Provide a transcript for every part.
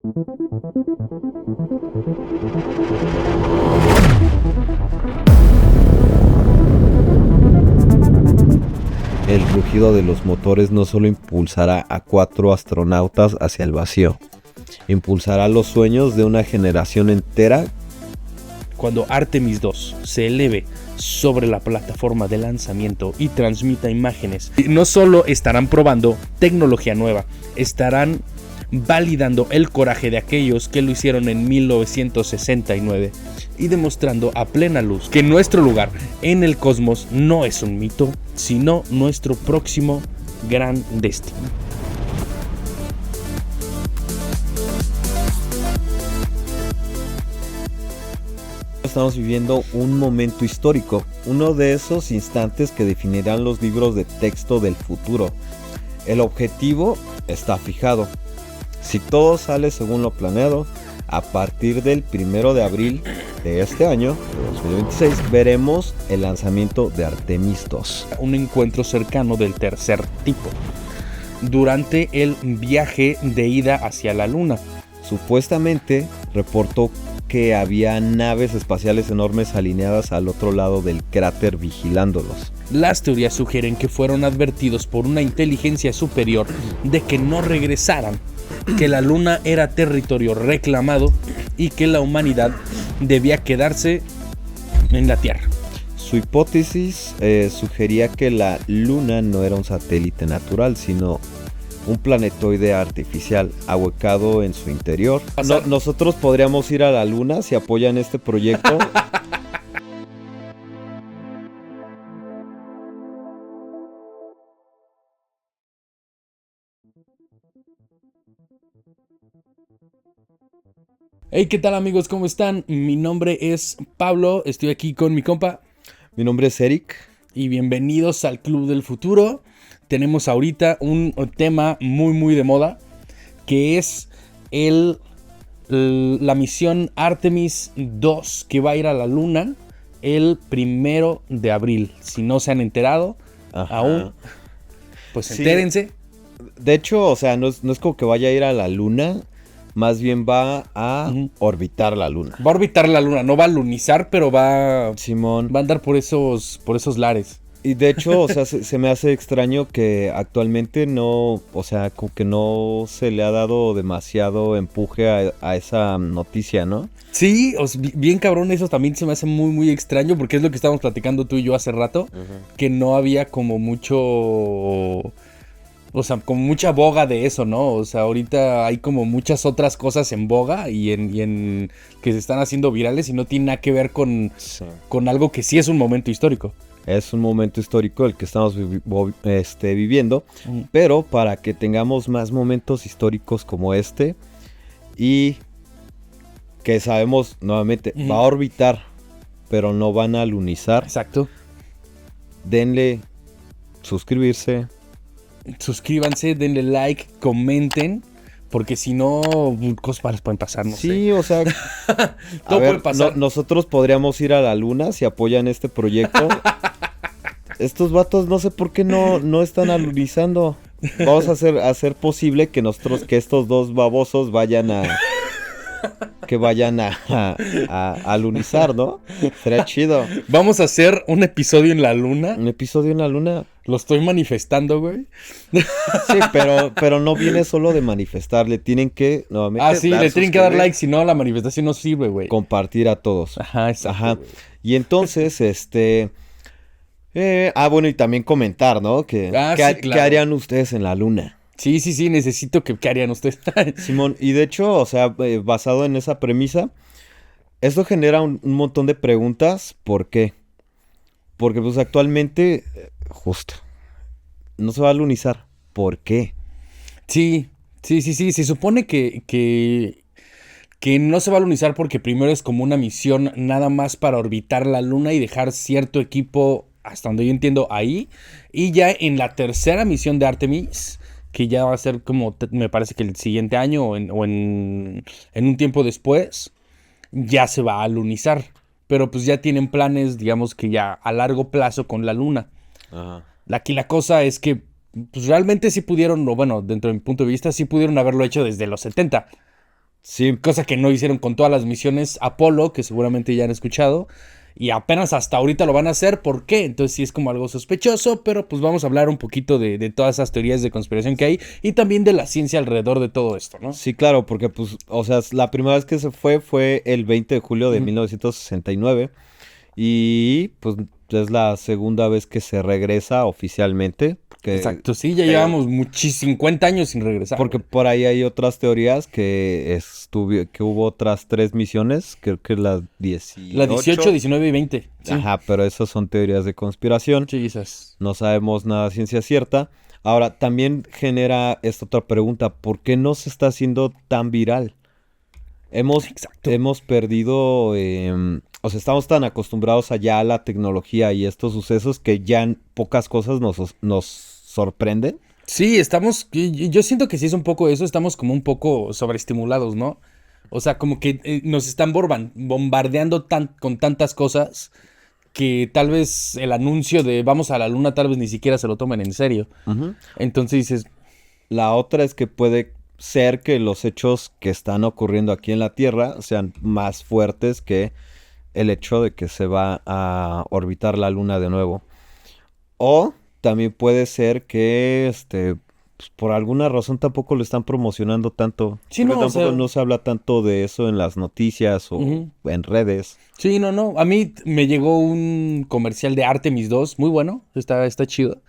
El rugido de los motores no solo impulsará a 4 astronautas hacia el vacío, impulsará los sueños de una generación entera. Cuando Artemis 2 se eleve sobre la plataforma de lanzamiento y transmita imágenes, no solo estarán probando tecnología nueva, estarán validando el coraje de aquellos que lo hicieron en 1969 y demostrando a plena luz que nuestro lugar en el cosmos no es un mito, sino nuestro próximo gran destino. Estamos viviendo un momento histórico, uno de esos instantes que definirán los libros de texto del futuro. El objetivo está fijado. Si todo sale según lo planeado, a partir del 1 de abril de este año, de 2026, veremos el lanzamiento de Artemis 2. Un encuentro cercano del tercer tipo, durante el viaje de ida hacia la Luna. Supuestamente reportó que había naves espaciales enormes alineadas al otro lado del cráter vigilándolos. Las teorías sugieren que fueron advertidos por una inteligencia superior de que no regresaran, que la Luna era territorio reclamado y que la humanidad debía quedarse en la Tierra. Su hipótesis sugería que la Luna no era un satélite natural, sino un planetoide artificial ahuecado en su interior. Nosotros podríamos ir a la Luna si apoyan este proyecto. Hey, ¿qué tal amigos? ¿Cómo están? Mi nombre es Pablo, estoy aquí con mi compa. Mi nombre es Eric. Y bienvenidos al Club del Futuro. Tenemos ahorita un tema muy de moda, que es la misión Artemis 2, que va a ir a la Luna el 1 de abril. Si no se han enterado aún, pues entérense. De hecho, o sea, no es como que vaya a ir a la Luna, más bien va a orbitar la Luna. Va a orbitar la Luna, no va a lunizar, pero va a andar por esos lares. Y de hecho, o sea, se me hace extraño que actualmente no, o sea, como que no se le ha dado demasiado empuje a esa noticia, ¿no? Sí, bien cabrón, eso también se me hace muy extraño, porque es lo que estábamos platicando tú y yo hace rato, que no había como mucho, o sea, como mucha boga de eso, ¿no? O sea, ahorita hay como muchas otras cosas en boga y en que se están haciendo virales y no tiene nada que ver con algo que sí es un momento histórico. Es un momento histórico el que estamos viviendo, pero para que tengamos más momentos históricos como este y que sabemos nuevamente, va a orbitar, pero no van a lunizar. Exacto. Denle suscribirse. Suscríbanse, denle like, comenten. Porque si no, cosas malas pueden pasar, no sé. Sí, o sea, todo puede pasar. Nosotros podríamos ir a la Luna si apoyan este proyecto. Estos vatos no sé por qué no están alunizando. Vamos a hacer posible que estos dos babosos vayan a alunizar, ¿no? Sería chido. Vamos a hacer un episodio en la Luna. Un episodio en la Luna. Lo estoy manifestando, güey. Sí, pero no viene solo de manifestar. Le tienen que nuevamente le tienen que dar like, si no la manifestación no sirve, güey. Compartir a todos. Ajá, exacto. Ajá. Y entonces, bueno, y también comentar, ¿no? ¿Qué harían ustedes en la Luna? Sí, necesito ¿qué harían ustedes? Simón, y de hecho, o sea, basado en esa premisa, esto genera un montón de preguntas. ¿Por qué? Porque pues actualmente, justo, no se va a lunizar. ¿Por qué? Sí, se supone que no se va a lunizar porque primero es como una misión nada más para orbitar la Luna y dejar cierto equipo, hasta donde yo entiendo, ahí. Y ya en la tercera misión de Artemis, que ya va a ser como, me parece que el siguiente año o en un tiempo después, ya se va a lunizar. Pero pues ya tienen planes, digamos que ya a largo plazo con la Luna. Ajá. Aquí la cosa es que pues realmente sí pudieron, o bueno, dentro de mi punto de vista, sí pudieron haberlo hecho desde los 70. Sí, Cosa que no hicieron con todas las misiones Apolo, que seguramente ya han escuchado. Y apenas hasta ahorita lo van a hacer. ¿Por qué? Entonces sí es como algo sospechoso, pero pues vamos a hablar un poquito de todas esas teorías de conspiración que hay y también de la ciencia alrededor de todo esto, ¿no? sí, claro, porque pues, o sea, la primera vez que se fue el 20 de julio de 1969 y pues es la segunda vez que se regresa oficialmente. Exacto, sí, ya llevamos 50 años sin regresar. Porque por ahí hay otras teorías que hubo otras 3 misiones, creo que la 18. La 18, 19 y 20. Sí. Ajá, pero esas son teorías de conspiración. Sí, esas. No sabemos nada de ciencia cierta. Ahora, también genera esta otra pregunta, ¿por qué no se está haciendo tan viral? Exacto. Hemos perdido, o sea, estamos tan acostumbrados allá a la tecnología y estos sucesos que ya en pocas cosas nos sorprenden. Sí, yo siento que sí es un poco eso, estamos como un poco sobreestimulados, ¿no? O sea, como que nos están bombardeando con tantas cosas que tal vez el anuncio de vamos a la luna tal vez ni siquiera se lo tomen en serio. Ujú. Entonces dices, La otra es que puede ser que los hechos que están ocurriendo aquí en la Tierra sean más fuertes que el hecho de que se va a orbitar la Luna de nuevo. O también puede ser que pues, por alguna razón tampoco lo están promocionando tanto. sí, Porque no, o tampoco sea, no se habla tanto de eso en las noticias o ujú. en redes. Sí, no. A mí me llegó un comercial de Artemis 2, muy bueno, está chido.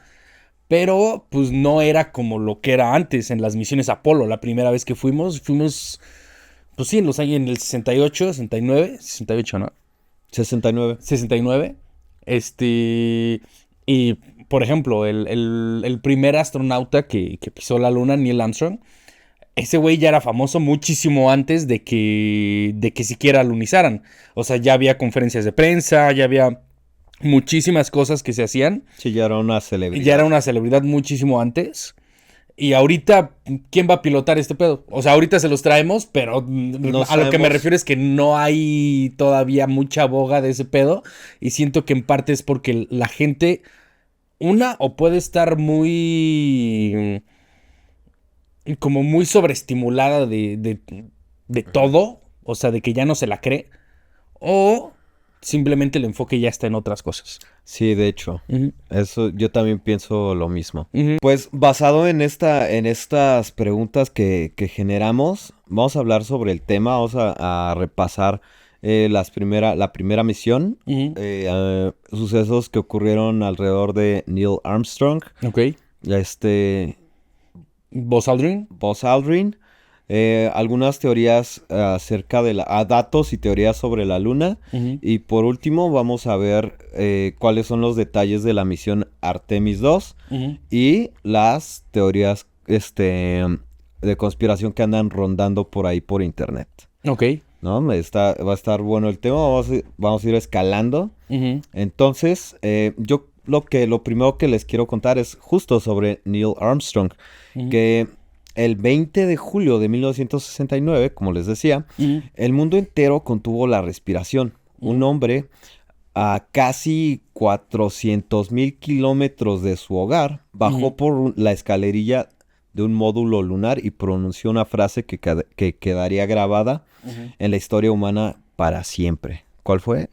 Pero pues no era como lo que era antes en las misiones Apolo. La primera vez que fuimos, pues sí, en los años en el 68, 69, 68, ¿no? 69. 69. Y por ejemplo, el primer astronauta que pisó la luna, Neil Armstrong, ese güey ya era famoso muchísimo antes de que siquiera alunizaran. O sea, ya había conferencias de prensa, ya había muchísimas cosas que se hacían. Sí, ya era una celebridad. Ya era una celebridad muchísimo antes. Y ahorita, ¿quién va a pilotar este pedo? O sea, ahorita se los traemos, pero No a lo que me sabemos. refiero es que no hay todavía mucha boga de ese pedo. Y siento que en parte es porque la gente, o puede estar como muy sobreestimulada de todo. O sea, de que ya no se la cree. O simplemente el enfoque ya está en otras cosas. Sí, de hecho. Ujú, Eso yo también pienso lo mismo. ujú, Pues basado en estas preguntas que generamos, vamos a hablar sobre el tema, vamos a repasar la primera misión, ujú. sucesos que ocurrieron alrededor de Neil Armstrong, Ok. Buzz Aldrin. Buzz Aldrin, algunas teorías acerca de datos y teorías sobre la Luna. Ujú. Y por último vamos a ver cuáles son los detalles de la misión Artemis 2 Ujú. y las teorías de conspiración que andan rondando por ahí por internet. Ok. ¿No? Va a estar bueno el tema, vamos a ir escalando. Ujú. Entonces, yo lo primero que les quiero contar es justo sobre Neil Armstrong, Ujú. que el 20 de julio de 1969, como les decía, Ujú. el mundo entero contuvo la respiración. Un hombre a casi 400,000 kilómetros de su hogar bajó Ujú. por la escalerilla de un módulo lunar y pronunció una frase que quedaría grabada Ujú. en la historia humana para siempre. ¿Cuál fue?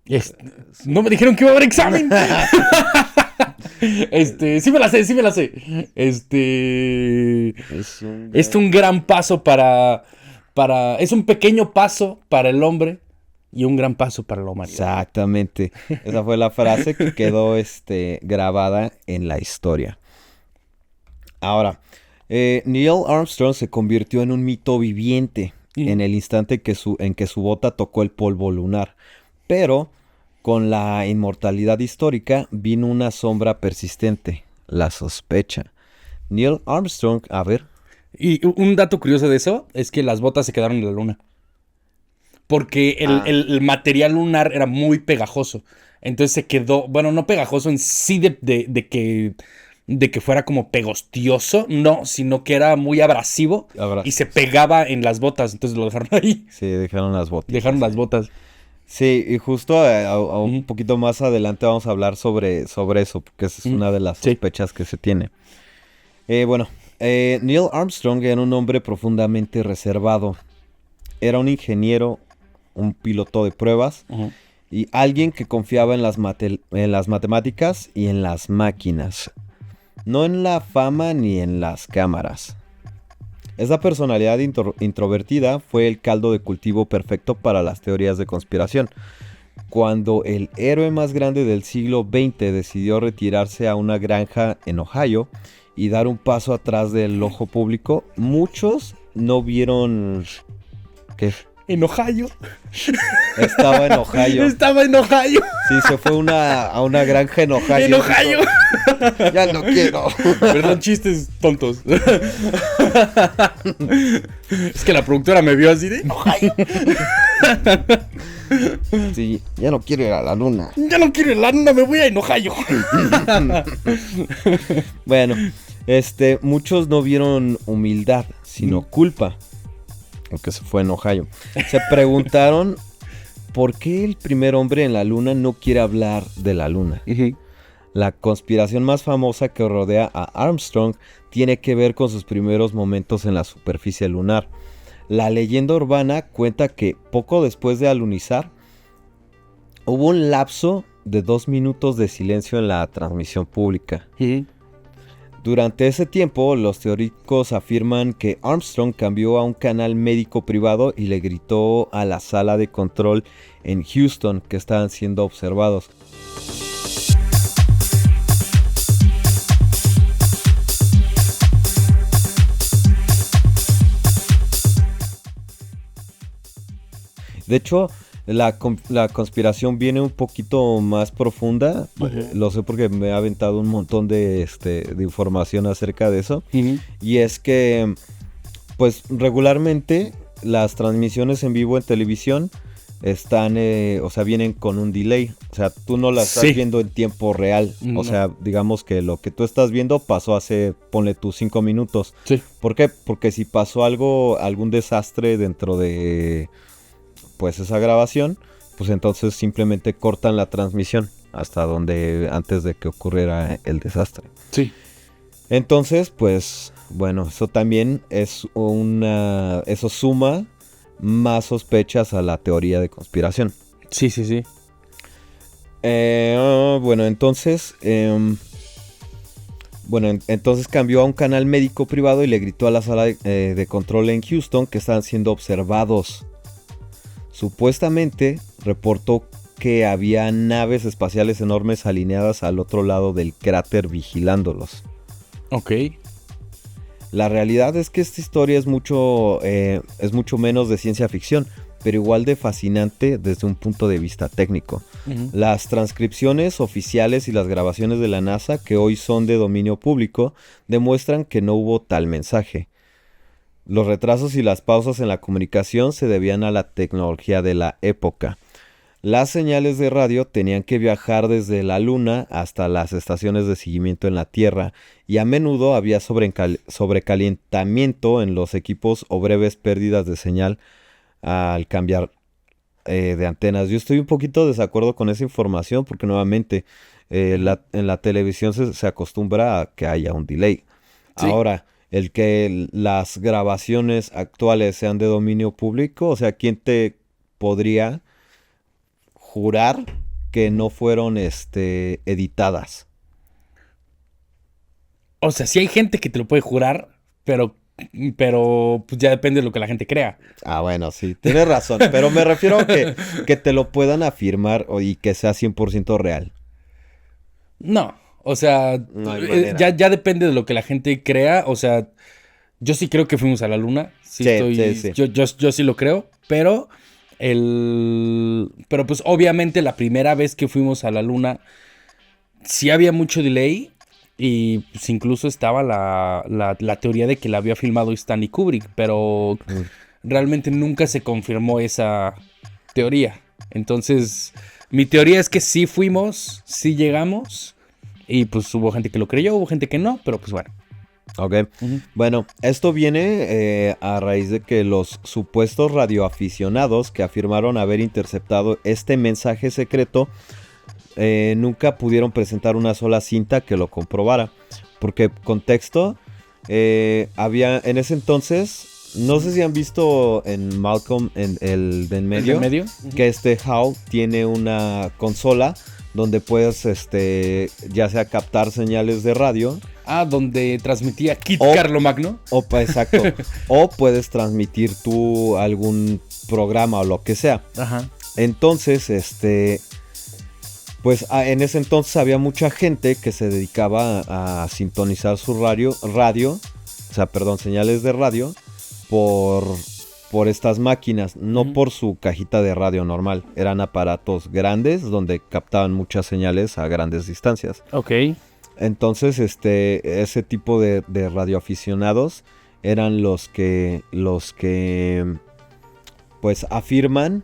Es- No me dijeron que iba a haber examen. Sí me la sé, sí me la sé. Es un... Es un gran paso es un pequeño paso para el hombre y un gran paso para la humanidad. Exactamente. Esa fue la frase que quedó grabada en la historia. Ahora, Neil Armstrong se convirtió en un mito viviente en el instante en que su bota tocó el polvo lunar. Pero con la inmortalidad histórica vino una sombra persistente, la sospecha. Neil Armstrong, a ver. Y un dato curioso de eso es que las botas se quedaron en la luna. Porque el material lunar era muy pegajoso. Entonces se quedó, bueno, no pegajoso en sí de que fuera como pegostioso, no, sino que era muy abrasivo y se pegaba en las botas. Entonces lo dejaron ahí. Sí, dejaron las botas. Dejaron las botas. Sí, y justo un Ujú. poquito más adelante vamos a hablar sobre eso, porque esa es una de las Sí. sospechas que se tiene. Bueno, Neil Armstrong era un hombre profundamente reservado. Era un ingeniero, un piloto de pruebas y alguien que confiaba en las matemáticas y en las máquinas. No en la fama ni en las cámaras. Esa personalidad introvertida fue el caldo de cultivo perfecto para las teorías de conspiración. Cuando el héroe más grande del siglo XX decidió retirarse a una granja en Ohio y dar un paso atrás del ojo público, muchos no vieron... ¿Qué? En Ohio. Estaba en Ohio. Estaba en Ohio. Sí, se fue a una granja en Ohio. En Ohio. Dijo, ya no quiero. Perdón, chistes tontos. Es que la productora me vio así de Ohio. Sí, ya no quiero ir a la luna. Ya no quiero ir a la luna, me voy a Ohio. Bueno, muchos no vieron humildad, sino culpa. Aunque se fue en Ohio. Se preguntaron por qué el primer hombre en la luna no quiere hablar de la luna. La conspiración más famosa que rodea a Armstrong tiene que ver con sus primeros momentos en la superficie lunar. La leyenda urbana cuenta que poco después de alunizar, hubo un lapso de 2 minutos de silencio en la transmisión pública. Durante ese tiempo, los teóricos afirman que Armstrong cambió a un canal médico privado y le gritó a la sala de control en Houston que estaban siendo observados. De hecho, la conspiración viene un poquito más profunda. Lo sé porque me ha aventado un montón de información acerca de eso. Y es que, pues, regularmente las transmisiones en vivo en televisión están, vienen con un delay. O sea, tú no las estás viendo en tiempo real. No. O sea, digamos que lo que tú estás viendo pasó hace, ponle tus 5 minutos. Sí. ¿Por qué? Porque si pasó algún desastre dentro de... pues esa grabación, pues entonces simplemente cortan la transmisión antes de que ocurriera el desastre. Sí. Entonces, pues, bueno, eso también es eso suma más sospechas a la teoría de conspiración. Sí. Bueno, entonces cambió a un canal médico privado y le gritó a la sala de control en Houston que estaban siendo observados. Supuestamente reportó que había naves espaciales enormes alineadas al otro lado del cráter vigilándolos. Ok. La realidad es que esta historia es mucho menos de ciencia ficción, pero igual de fascinante desde un punto de vista técnico. Las transcripciones oficiales y las grabaciones de la NASA, que hoy son de dominio público, demuestran que no hubo tal mensaje. Los retrasos y las pausas en la comunicación se debían a la tecnología de la época. Las señales de radio tenían que viajar desde la Luna hasta las estaciones de seguimiento en la Tierra y a menudo había sobrecalentamiento en los equipos o breves pérdidas de señal al cambiar de antenas. Yo estoy un poquito de desacuerdo con esa información porque nuevamente en la televisión se acostumbra a que haya un delay. Sí. Ahora... el que las grabaciones actuales sean de dominio público, o sea, ¿quién te podría jurar que no fueron editadas? O sea, sí hay gente que te lo puede jurar, pero pues ya depende de lo que la gente crea. Ah, bueno, sí, tienes razón, pero me refiero a que te lo puedan afirmar y que sea 100% real. No. O sea, no ya depende de lo que la gente crea. O sea, yo sí creo que fuimos a la luna. Sí. Yo sí lo creo. Pero pues obviamente la primera vez que fuimos a la luna sí había mucho delay. Y pues incluso estaba la teoría de que la había filmado Stanley Kubrick. Pero realmente nunca se confirmó esa teoría. Entonces, mi teoría es que sí fuimos, sí llegamos. Y pues hubo gente que lo creyó, hubo gente que no, pero pues bueno. Ok. Bueno, esto viene a raíz de que los supuestos radioaficionados que afirmaron haber interceptado este mensaje secreto nunca pudieron presentar una sola cinta que lo comprobara. Porque, contexto, Había en ese entonces, no sé si han visto en Malcolm, en el de en medio, ¿En medio? que Hal tiene una consola donde puedes, ya sea captar señales de radio. Donde transmitía Kit Carlomagno. Exacto. O puedes transmitir tú algún programa o lo que sea. Ajá. Entonces, pues en ese entonces había mucha gente que se dedicaba a sintonizar su señales de radio por estas máquinas, no por su cajita de radio normal. Eran aparatos grandes donde captaban muchas señales a grandes distancias. Ok. Entonces, ese tipo de radioaficionados eran los que pues afirman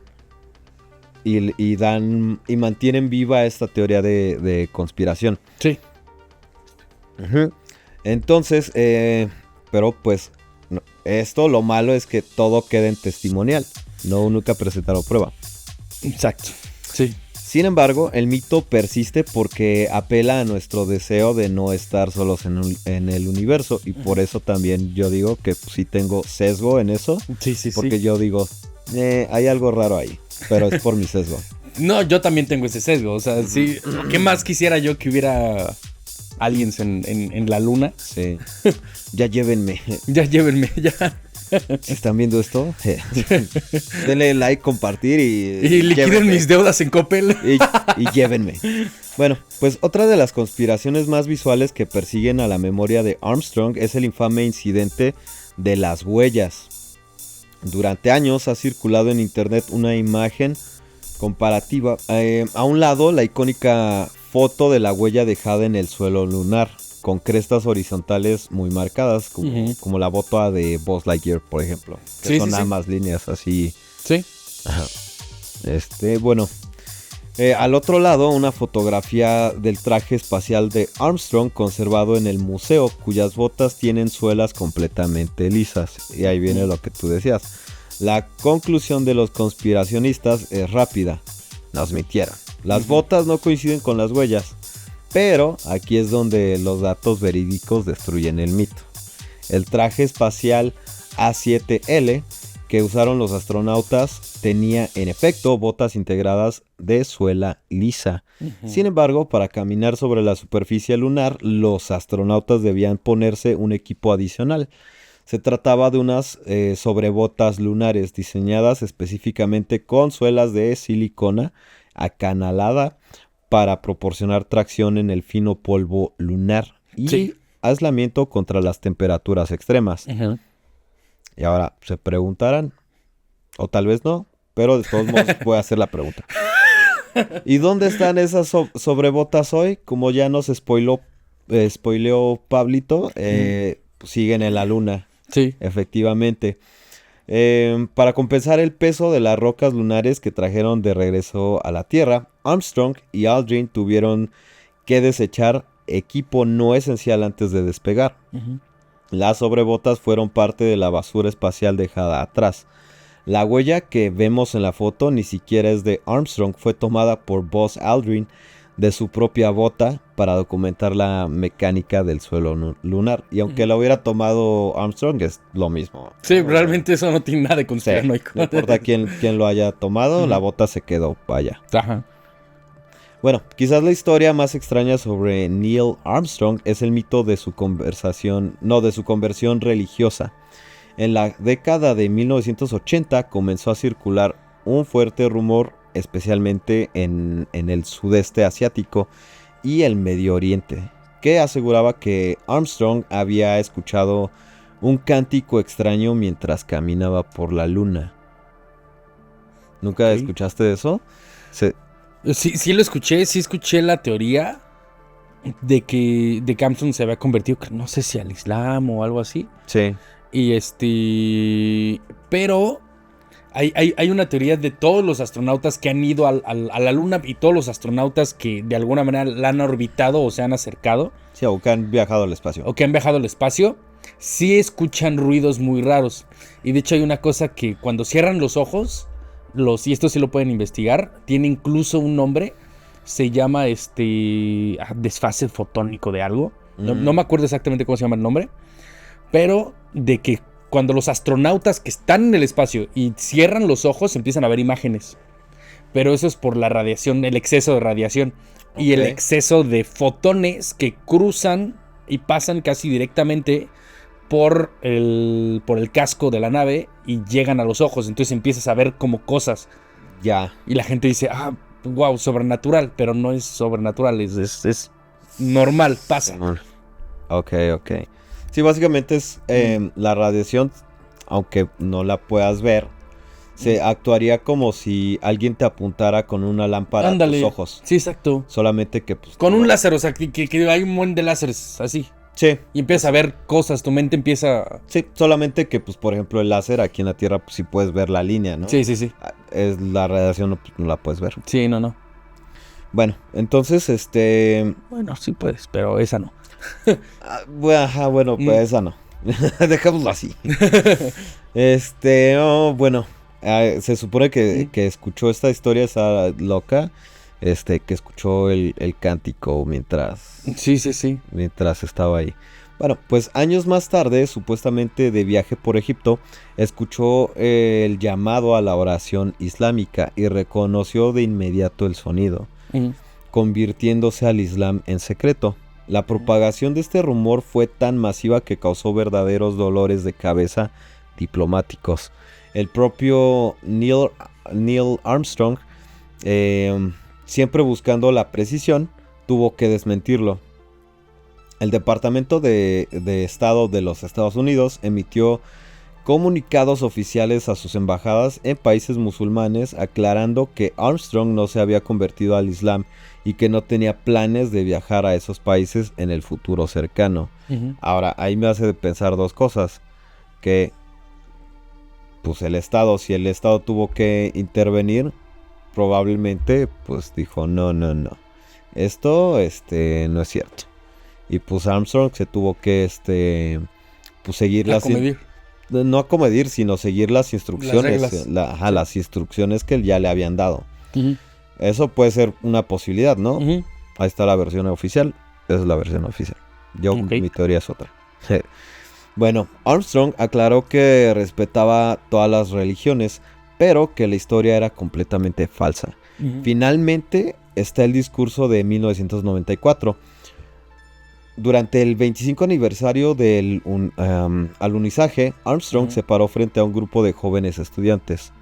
y dan y mantienen viva esta teoría de conspiración. Sí. Uh-huh. Entonces, pero pues esto lo malo es que todo queda en testimonial, nunca presentaron prueba. Exacto. Sí. Sin embargo, el mito persiste porque apela a nuestro deseo de no estar solos en el universo. Y por eso también yo digo que sí tengo sesgo en eso. Sí. Porque yo digo, hay algo raro ahí. Pero es por mi sesgo. No, yo también tengo ese sesgo. O sea, sí. ¿Qué más quisiera yo que hubiera aliens en la luna? Sí. Ya llévenme. Ya llévenme, ya. ¿Están viendo esto? Denle like, compartir y liquiden mis deudas en Coppel. y llévenme. Bueno, pues otra de las conspiraciones más visuales que persiguen a la memoria de Armstrong es el infame incidente de las huellas. Durante años ha circulado en internet una imagen comparativa. A un lado, la icónica foto de la huella dejada en el suelo lunar, con crestas horizontales muy marcadas, como la bota de Buzz Lightyear, por ejemplo. Que son nada más líneas así. Sí. Ajá. Bueno. Al otro lado, una fotografía del traje espacial de Armstrong conservado en el museo, cuyas botas tienen suelas completamente lisas. Y ahí viene lo que tú decías. La conclusión de los conspiracionistas es rápida. Nos mintieron. Las botas no coinciden con las huellas. Pero aquí es donde los datos verídicos destruyen el mito. El traje espacial A7L que usaron los astronautas tenía en efecto botas integradas de suela lisa. Sin embargo, para caminar sobre la superficie lunar, los astronautas debían ponerse un equipo adicional. Se trataba de unas sobrebotas lunares diseñadas específicamente con suelas de silicona acanalada para proporcionar tracción en el fino polvo lunar y aislamiento contra las temperaturas extremas. Y ahora se preguntarán, o tal vez no, pero de todos modos voy a hacer la pregunta. ¿Y dónde están esas sobrebotas hoy? Como ya nos spoileó Pablito, siguen en la luna. Sí. Efectivamente. Para compensar el peso de las rocas lunares que trajeron de regreso a la Tierra, Armstrong y Aldrin tuvieron que desechar equipo no esencial antes de despegar. Las sobrebotas fueron parte de la basura espacial dejada atrás. La huella que vemos en la foto ni siquiera es de Armstrong, fue tomada por Buzz Aldrin de su propia bota para documentar la mecánica del suelo lunar. Y aunque la hubiera tomado Armstrong, es lo mismo. Sí, realmente eso no tiene nada de conspiranoico. No importa quién lo haya tomado, la bota se quedó allá. Ajá. Bueno, quizás la historia más extraña sobre Neil Armstrong es el mito de su conversión religiosa. En la década de 1980 comenzó a circular un fuerte rumor, especialmente en el sudeste asiático y el Medio Oriente, que aseguraba que Armstrong había escuchado un cántico extraño mientras caminaba por la luna. ¿Nunca escuchaste de eso? Sí lo escuché, sí escuché la teoría de que Armstrong se había convertido, no sé si al Islam o algo así. Sí. Y pero hay una teoría de todos los astronautas que han ido a la luna y todos los astronautas que de alguna manera la han orbitado o se han acercado. Sí, o que han viajado al espacio. Sí escuchan ruidos muy raros. Y de hecho hay una cosa que cuando cierran los ojos, y esto sí lo pueden investigar, tiene incluso un nombre, se llama desfase fotónico de algo. No me acuerdo exactamente cómo se llama el nombre. pero de que cuando los astronautas que están en el espacio y cierran los ojos empiezan a ver imágenes. Pero eso es por la radiación, el exceso de radiación y el exceso de fotones que cruzan y pasan casi directamente por el casco de la nave y llegan a los ojos. Entonces empiezas a ver como cosas. Ya. Y la gente dice, wow, sobrenatural. Pero no es sobrenatural, es normal, pasa. Ok. Sí, básicamente es la radiación, aunque no la puedas ver, se actuaría como si alguien te apuntara con una lámpara a tus ojos. Sí, exacto. Solamente que pues, con un láser, o sea, que hay un buen de láseres así. Sí. Y empiezas a ver cosas, tu mente empieza... Sí, solamente que pues por ejemplo el láser aquí en la Tierra pues sí puedes ver la línea, ¿no? Sí. Es la radiación no la puedes ver. Sí, no. Bueno, entonces Bueno, sí puedes, pero esa no. Bueno, pues esa no. Dejémoslo así. Bueno, se supone que escuchó esta historia, esa loca, que escuchó el cántico mientras... Sí. Mientras estaba ahí. Bueno, pues años más tarde, supuestamente de viaje por Egipto, escuchó el llamado a la oración islámica y reconoció de inmediato el sonido, convirtiéndose al Islam en secreto. La propagación de este rumor fue tan masiva que causó verdaderos dolores de cabeza diplomáticos. El propio Neil Armstrong, siempre buscando la precisión, tuvo que desmentirlo. El Departamento de Estado de los Estados Unidos emitió comunicados oficiales a sus embajadas en países musulmanes aclarando que Armstrong no se había convertido al Islam y que no tenía planes de viajar a esos países en el futuro cercano. Ahora, ahí me hace pensar dos cosas. Que, pues si el Estado tuvo que intervenir, probablemente, pues dijo, no. Esto, no es cierto. Y pues Armstrong se tuvo que, pues seguir no acomedir, sino seguir las instrucciones. Las instrucciones que ya le habían dado. Eso puede ser una posibilidad, ¿no? Ahí está la versión oficial. Esa es la versión oficial. Mi teoría es otra. Bueno, Armstrong aclaró que respetaba todas las religiones, pero que la historia era completamente falsa. Finalmente está el discurso de 1994. Durante el 25 aniversario del alunizaje, Armstrong se paró frente a un grupo de jóvenes estudiantes,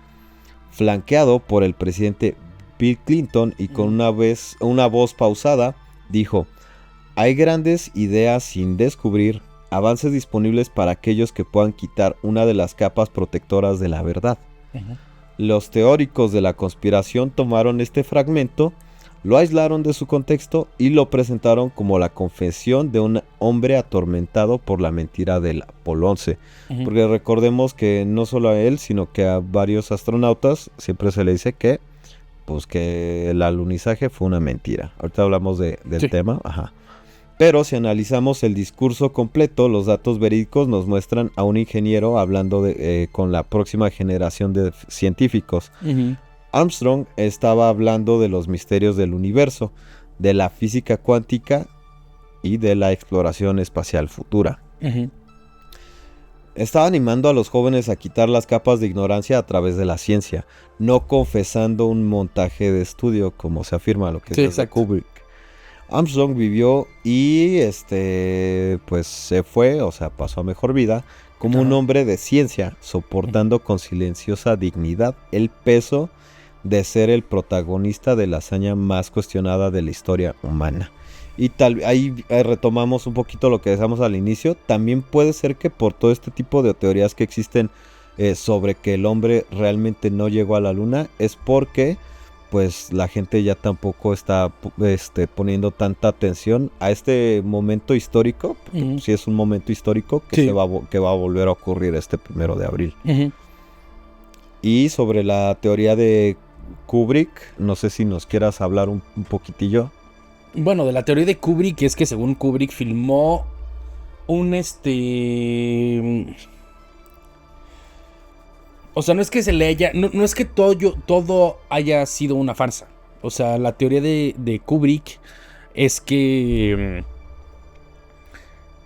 flanqueado por el presidente Bill Clinton, y con una voz pausada dijo: hay grandes ideas sin descubrir, avances disponibles para aquellos que puedan quitar una de las capas protectoras de la verdad. Los teóricos de la conspiración tomaron este fragmento, lo aislaron de su contexto y lo presentaron como la confesión de un hombre atormentado por la mentira del Apolo 11. Porque recordemos que no solo a él, sino que a varios astronautas siempre se le dice que el alunizaje fue una mentira. Ahorita hablamos del tema. Pero si analizamos el discurso completo, los datos verídicos nos muestran a un ingeniero hablando con la próxima generación de científicos. Armstrong estaba hablando de los misterios del universo, de la física cuántica y de la exploración espacial futura. Estaba animando a los jóvenes a quitar las capas de ignorancia a través de la ciencia, no confesando un montaje de estudio, como se afirma lo que es Kubrick. Armstrong vivió y pues se fue, o sea, pasó a mejor vida como un hombre de ciencia, soportando con silenciosa dignidad el peso de ser el protagonista de la hazaña más cuestionada de la historia humana. Y ahí retomamos un poquito lo que decíamos al inicio. También puede ser que por todo este tipo de teorías que existen sobre que el hombre realmente no llegó a la luna, es porque pues la gente ya tampoco está poniendo tanta atención a este momento histórico, porque pues, sí es un momento histórico que va a volver a ocurrir este 1 de abril. Y sobre la teoría de Kubrick, no sé si nos quieras hablar un poquitillo. Bueno, de la teoría de Kubrick es que según Kubrick filmó un o sea, no es que se le haya... No es que todo haya sido una farsa. O sea, la teoría de Kubrick es que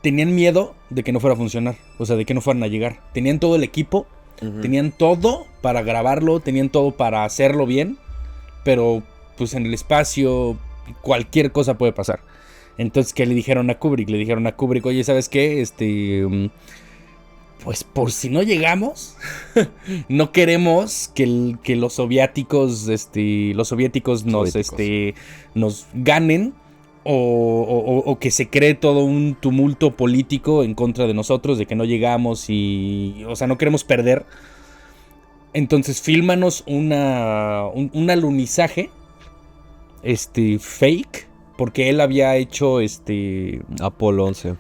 tenían miedo de que no fuera a funcionar, o sea, de que no fueran a llegar. Tenían todo el equipo, tenían todo para grabarlo, tenían todo para hacerlo bien, pero pues en el espacio cualquier cosa puede pasar. Entonces, ¿qué le dijeron a Kubrick? Le dijeron a Kubrick, oye, ¿sabes qué? Pues por si no llegamos, no queremos que los soviéticos nos ganen o que se cree todo un tumulto político en contra de nosotros, de que no llegamos y, o sea, no queremos perder. Entonces, fílmanos un alunizaje, fake, porque él había hecho, Apolo 11.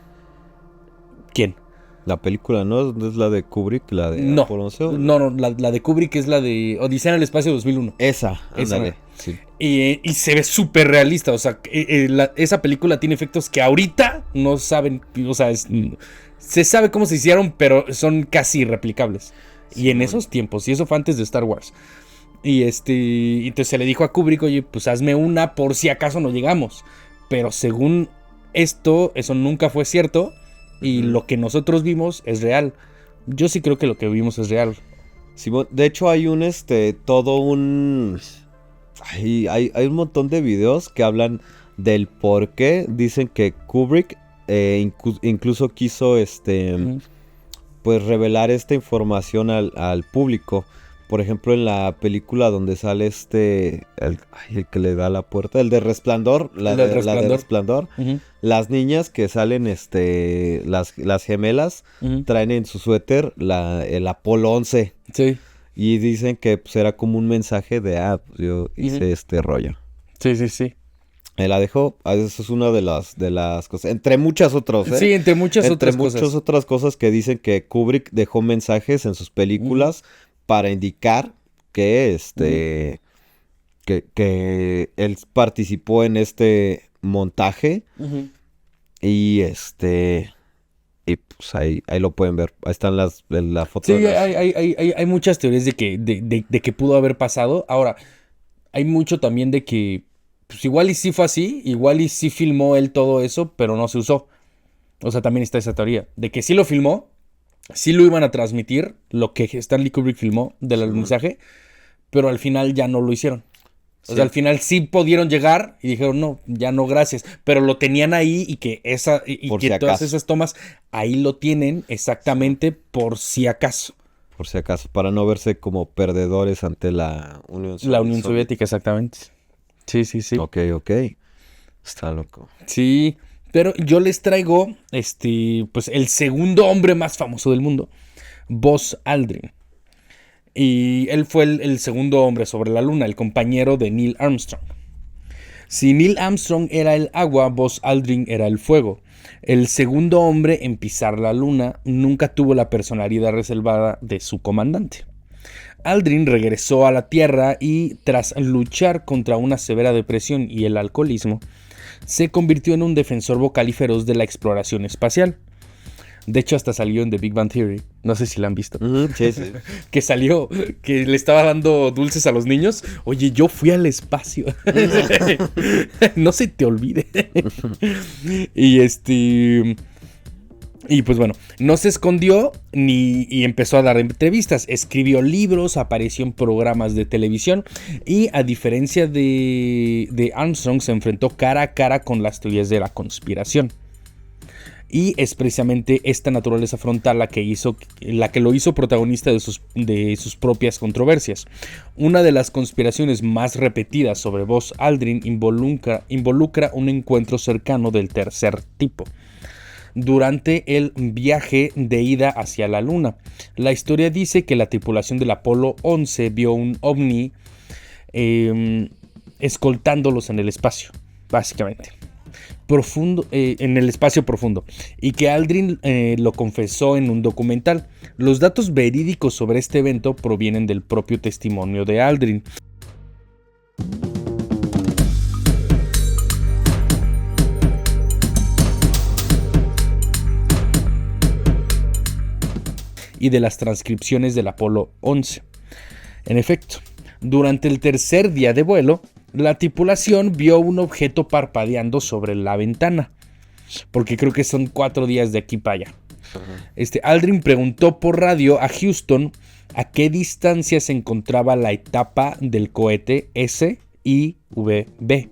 ¿Quién? La película, ¿no? ¿Es la de Kubrick? ¿La de No, Apolo 11? no, la de Kubrick es la de Odisea en el Espacio 2001. Esa, ándale. Sí. Y se ve súper realista, o sea, esa película tiene efectos que ahorita no saben, o sea, se sabe cómo se hicieron, pero son casi irreplicables. Sí, y en esos tiempos, y eso fue antes de Star Wars. Y entonces se le dijo a Kubrick, oye, pues hazme una por si acaso no llegamos. Pero según esto, eso nunca fue cierto. Y lo que nosotros vimos es real. Yo sí creo que lo que vimos es real. Sí, de hecho hay todo un... Hay un montón de videos que hablan del por qué. Dicen que Kubrick incluso quiso pues revelar esta información al público. Por ejemplo, en la película donde sale el que le da la puerta, el de Resplandor, la de Resplandor. Las niñas que salen, las gemelas, traen en su suéter el Apolo 11. Sí. Y dicen que pues, era como un mensaje de, pues, yo hice este rollo. Sí, sí, sí. La dejó, eso es una de las cosas, entre muchas otras, ¿eh? Sí, entre muchas otras cosas que dicen que Kubrick dejó mensajes en sus películas para indicar que que él participó en este montaje y y pues ahí lo pueden ver, ahí están la foto. Sí, hay muchas teorías de que pudo haber pasado. Ahora, hay mucho también de que pues igual y sí fue así, igual y sí filmó él todo eso, pero no se usó. O sea, también está esa teoría de que sí lo filmó, sí lo iban a transmitir, lo que Stanley Kubrick filmó del alunizaje, pero al final ya no lo hicieron. O sea, al final sí pudieron llegar y dijeron, no, ya no, gracias. Pero lo tenían ahí y que todas esas tomas ahí lo tienen exactamente por si acaso. Por si acaso, para no verse como perdedores ante la Unión Soviética. La Unión Soviética, exactamente. Sí, sí, sí. Ok. Está loco. Sí, pero yo les traigo, pues el segundo hombre más famoso del mundo, Buzz Aldrin. Y él fue el segundo hombre sobre la luna, el compañero de Neil Armstrong. Si Neil Armstrong era el agua, Buzz Aldrin era el fuego. El segundo hombre en pisar la luna nunca tuvo la personalidad reservada de su comandante. Aldrin regresó a la Tierra y, tras luchar contra una severa depresión y el alcoholismo, se convirtió en un defensor vocal y feroz de la exploración espacial. De hecho, hasta salió en The Big Bang Theory. No sé si la han visto. Sí. Que salió, que le estaba dando dulces a los niños. Oye, yo fui al espacio. No se te olvide. Y pues bueno, no se escondió y empezó a dar entrevistas. Escribió libros, apareció en programas de televisión. Y a diferencia de Armstrong, se enfrentó cara a cara con las teorías de la conspiración. Y es precisamente esta naturaleza frontal la que lo hizo protagonista de sus propias controversias. Una de las conspiraciones más repetidas sobre Buzz Aldrin involucra un encuentro cercano del tercer tipo durante el viaje de ida hacia la luna. La historia dice que la tripulación del Apolo 11 vio un ovni escoltándolos en el espacio, básicamente. En el espacio profundo, y que Aldrin lo confesó en un documental. Los datos verídicos sobre este evento provienen del propio testimonio de Aldrin. Y de las transcripciones del Apolo 11. En efecto, durante el tercer día de vuelo, la tripulación vio un objeto parpadeando sobre la ventana. porque creo que son 4 días de aquí para allá. Aldrin preguntó por radio a Houston a qué distancia se encontraba la etapa del cohete SIVB.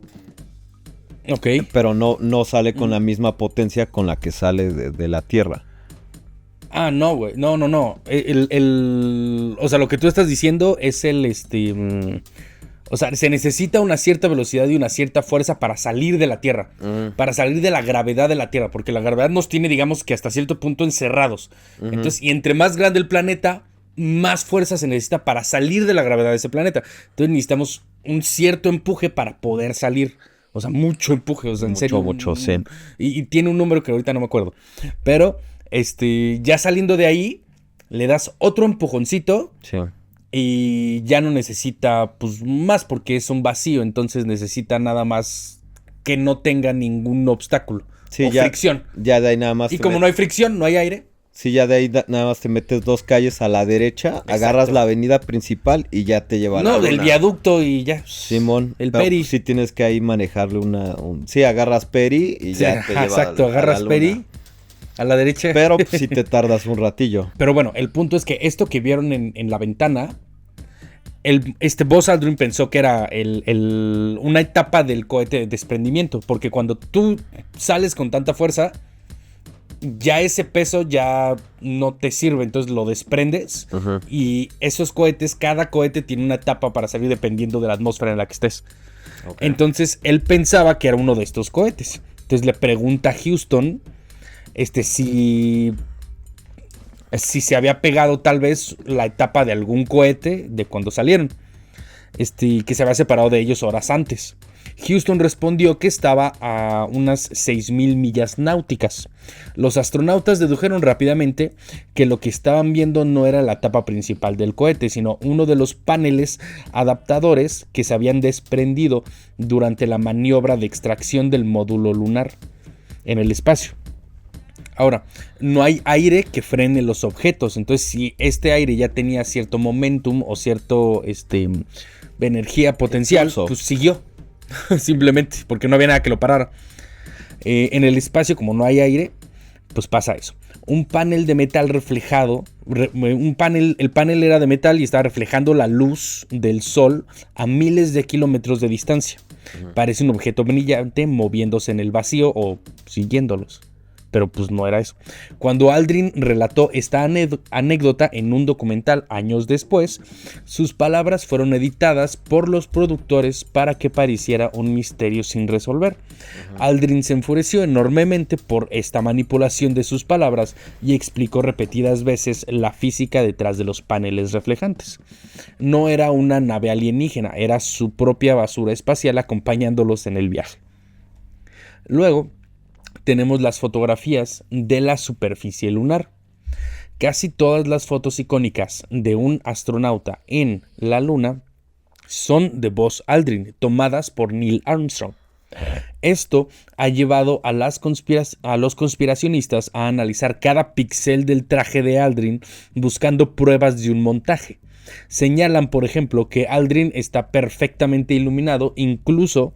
Ok. Pero no sale con la misma potencia con la que sale de la Tierra. Ah, no, güey. No. O sea, lo que tú estás diciendo es o sea, se necesita una cierta velocidad y una cierta fuerza para salir de la Tierra. Para salir de la gravedad de la Tierra. Porque la gravedad nos tiene, digamos, que hasta cierto punto encerrados. Entonces, y entre más grande el planeta, más fuerza se necesita para salir de la gravedad de ese planeta. Entonces necesitamos un cierto empuje para poder salir. O sea, mucho empuje, o sea, en serio. Mucho, sí. Y tiene un número que ahorita no me acuerdo. Pero, ya saliendo de ahí, le das otro empujoncito. Sí. Y ya no necesita, pues, más porque es un vacío. Entonces necesita nada más que no tenga ningún obstáculo. Sí, o fricción. Ya de ahí nada más. Y como no hay fricción, no hay aire. Sí, ya de ahí nada más te metes 2 calles a la derecha, exacto, agarras la avenida principal y ya te lleva a la luna. Del viaducto y ya. Simón. El Peri. Pues, sí tienes que ahí manejarle sí, agarras Peri y ya te lleva exacto, agarras Peri a la derecha. Pero pues, sí te tardas un ratillo. Pero bueno, el punto es que esto que vieron en la ventana, Buzz Aldrin pensó que era una etapa del cohete de desprendimiento. Porque cuando tú sales con tanta fuerza, ya ese peso ya no te sirve, entonces lo desprendes. Y esos cohetes, cada cohete tiene una etapa para salir dependiendo de la atmósfera en la que estés. Okay. Entonces él pensaba que era uno de estos cohetes. Entonces le pregunta a Houston si se había pegado tal vez la etapa de algún cohete de cuando salieron. Que se había separado de ellos horas antes. Houston respondió que estaba a unas 6,000 millas náuticas. Los astronautas dedujeron rápidamente que lo que estaban viendo no era la etapa principal del cohete, sino uno de los paneles adaptadores que se habían desprendido durante la maniobra de extracción del módulo lunar en el espacio. Ahora, no hay aire que frene los objetos, entonces si este aire ya tenía cierto momentum o cierto energía potencial, pues siguió. Simplemente porque no había nada que lo parara. En el espacio, como no hay aire, pues pasa eso. Un panel de metal reflejado, el panel era de metal y estaba reflejando la luz del sol a miles de kilómetros de distancia. Parece un objeto brillante moviéndose en el vacío o siguiéndolos. Pero pues no era eso. Cuando Aldrin relató esta anécdota en un documental años después, sus palabras fueron editadas por los productores para que pareciera un misterio sin resolver. Aldrin se enfureció enormemente por esta manipulación de sus palabras y explicó repetidas veces la física detrás de los paneles reflejantes. No era una nave alienígena, era su propia basura espacial acompañándolos en el viaje. Luego tenemos las fotografías de la superficie lunar. Casi todas las fotos icónicas de un astronauta en la luna son de Buzz Aldrin, tomadas por Neil Armstrong. Esto ha llevado a los conspiracionistas a analizar cada píxel del traje de Aldrin buscando pruebas de un montaje. Señalan, por ejemplo, que Aldrin está perfectamente iluminado incluso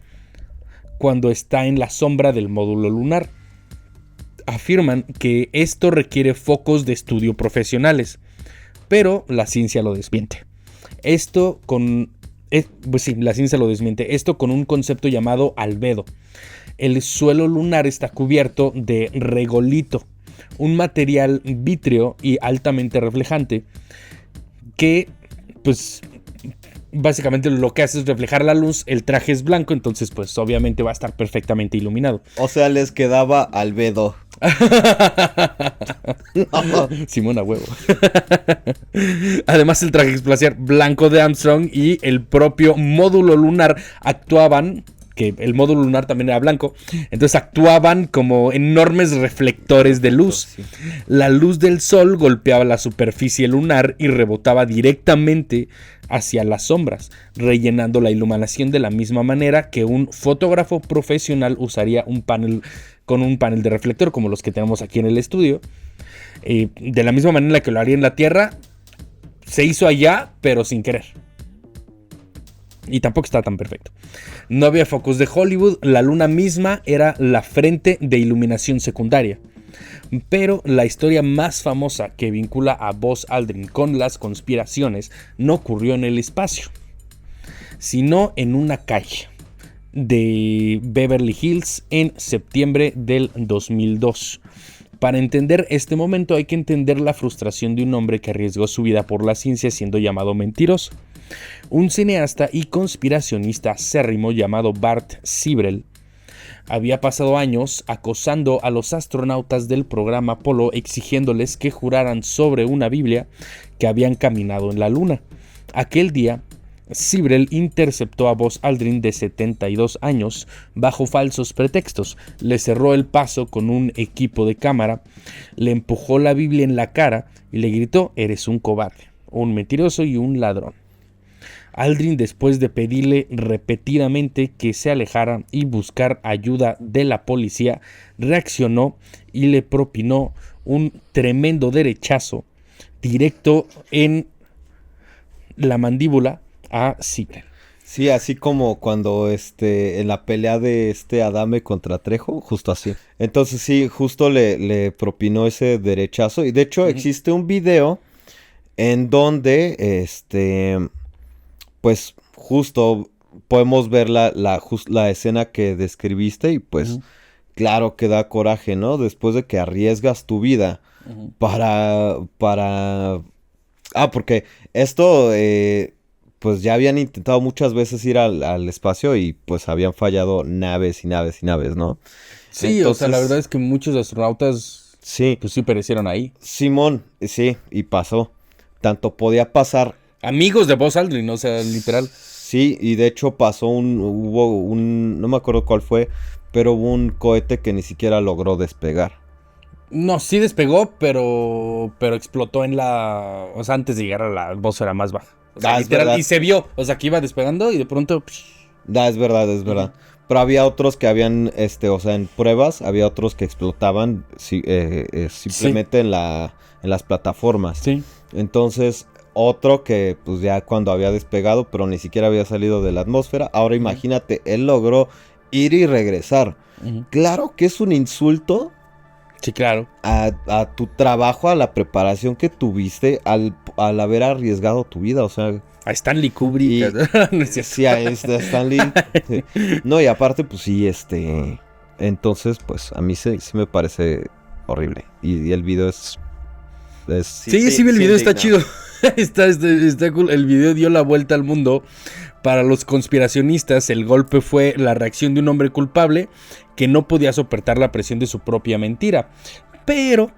cuando está en la sombra del módulo lunar. Afirman que esto requiere focos de estudio profesionales, pero la ciencia lo desmiente. La ciencia lo desmiente. Esto con un concepto llamado albedo. El suelo lunar está cubierto de regolito, un material vítreo y altamente reflejante que, pues, básicamente lo que hace es reflejar la luz. El traje es blanco, entonces pues obviamente va a estar perfectamente iluminado. O sea, les quedaba albedo. Simón, a huevo. Además, el traje espacial blanco de Armstrong y el propio módulo lunar actuaban, que el módulo lunar también era blanco, entonces actuaban como enormes reflectores de luz. Sí. La luz del sol golpeaba la superficie lunar y rebotaba directamente hacia las sombras, rellenando la iluminación de la misma manera que un fotógrafo profesional usaría un panel de reflector como los que tenemos aquí en el estudio. De la misma manera que lo haría en la Tierra, se hizo allá, pero sin querer. Y tampoco está tan perfecto. No había focos de Hollywood, la luna misma era la frente de iluminación secundaria. Pero la historia más famosa que vincula a Buzz Aldrin con las conspiraciones no ocurrió en el espacio, sino en una calle de Beverly Hills en septiembre del 2002. Para entender este momento hay que entender la frustración de un hombre que arriesgó su vida por la ciencia siendo llamado mentiroso. Un cineasta y conspiracionista acérrimo llamado Bart Sibrel había pasado años acosando a los astronautas del programa Apolo exigiéndoles que juraran sobre una Biblia que habían caminado en la Luna. Aquel día, Sibrel interceptó a Buzz Aldrin de 72 años bajo falsos pretextos, le cerró el paso con un equipo de cámara, le empujó la Biblia en la cara y le gritó: "Eres un cobarde, un mentiroso y un ladrón". Aldrin, después de pedirle repetidamente que se alejara y buscar ayuda de la policía, reaccionó y le propinó un tremendo derechazo directo en la mandíbula a Sibrel. Sí, así como cuando en la pelea de Adame contra Trejo, justo así. Entonces sí, justo le propinó ese derechazo. Y de hecho existe un video en donde pues justo podemos ver la escena que describiste y pues claro que da coraje, ¿no? Después de que arriesgas tu vida para... porque esto, pues ya habían intentado muchas veces ir al espacio y pues habían fallado naves y naves y naves, ¿no? Sí, entonces, o sea, la verdad es que muchos astronautas pues sí perecieron ahí. Simón, sí, y pasó. Tanto podía pasar... Amigos de Buzz Aldrin, o sea, literal. Sí, y de hecho hubo un, no me acuerdo cuál fue, pero hubo un cohete que ni siquiera logró despegar. No, sí despegó, pero explotó o sea, antes de llegar a la atmósfera más baja. O sea, literal, y se vio, o sea, que iba despegando y de pronto... Es verdad. Pero había otros que habían, o sea, en pruebas, había otros que explotaban simplemente en las plataformas. Sí. Entonces... Otro que pues ya cuando había despegado, pero ni siquiera había salido de la atmósfera. Ahora imagínate, él logró ir y regresar. Claro que es un insulto. Sí, claro. A tu trabajo, a la preparación que tuviste al haber arriesgado tu vida, o sea... A Stanley Kubrick. Sí, a Stanley. Sí. No, y aparte, pues sí, entonces, pues a mí sí me parece horrible. Y el video es sí, el video está chido. Está cool. El video dio la vuelta al mundo. Para los conspiracionistas, el golpe fue la reacción de un hombre culpable que no podía soportar la presión de su propia mentira. Pero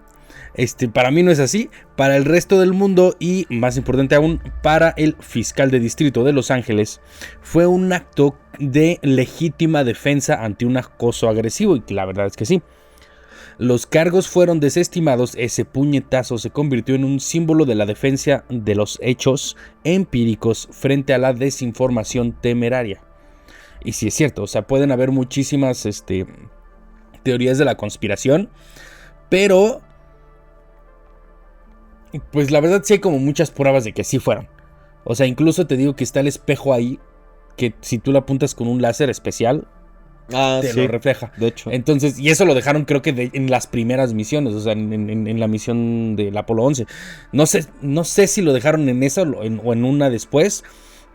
para mí no es así. Para el resto del mundo y, más importante aún, para el fiscal de distrito de Los Ángeles, fue un acto de legítima defensa ante un acoso agresivo. Y la verdad es que sí. Los cargos fueron desestimados. Ese puñetazo se convirtió en un símbolo de la defensa de los hechos empíricos frente a la desinformación temeraria. Y sí es cierto, o sea, pueden haber muchísimas teorías de la conspiración, pero pues la verdad sí hay como muchas pruebas de que sí fueron. O sea, incluso te digo que está el espejo ahí, que si tú lo apuntas con un láser especial... te lo refleja. De hecho. Entonces, y eso lo dejaron creo que en las primeras misiones, o sea, en la misión del Apolo 11. No sé si lo dejaron en esa o en una después,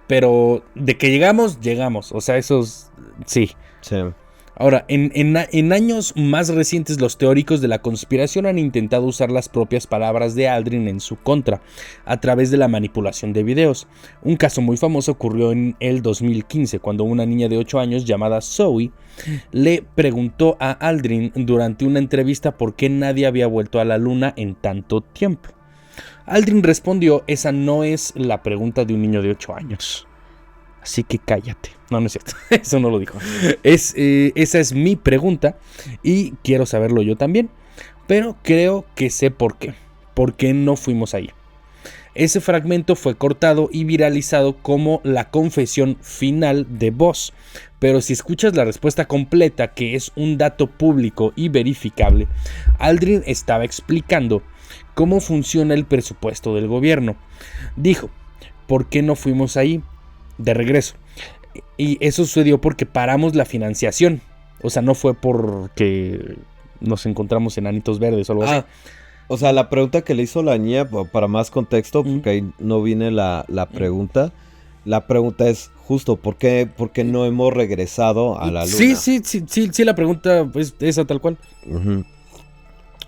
pero de que llegamos. O sea, esos sí. Ahora, en años más recientes, los teóricos de la conspiración han intentado usar las propias palabras de Aldrin en su contra, a través de la manipulación de videos. Un caso muy famoso ocurrió en el 2015, cuando una niña de 8 años llamada Zoe le preguntó a Aldrin durante una entrevista por qué nadie había vuelto a la luna en tanto tiempo. Aldrin respondió: esa no es la pregunta de un niño de 8 años. Así que cállate. No es cierto. Eso no lo dijo. Esa es mi pregunta y quiero saberlo yo también. Pero creo que sé por qué. ¿Por qué no fuimos ahí? Ese fragmento fue cortado y viralizado como la confesión final de Buzz. Pero si escuchas la respuesta completa, que es un dato público y verificable, Aldrin estaba explicando cómo funciona el presupuesto del gobierno. Dijo: ¿por qué no fuimos ahí? De regreso, Y eso sucedió porque paramos la financiación. O sea, no fue porque nos encontramos enanitos verdes o algo así. O sea, la pregunta que le hizo la niña, para más contexto, porque ahí no viene la pregunta. La pregunta es justo, ¿por qué no hemos regresado a la luna? Sí, la pregunta es esa tal cual. Uh-huh.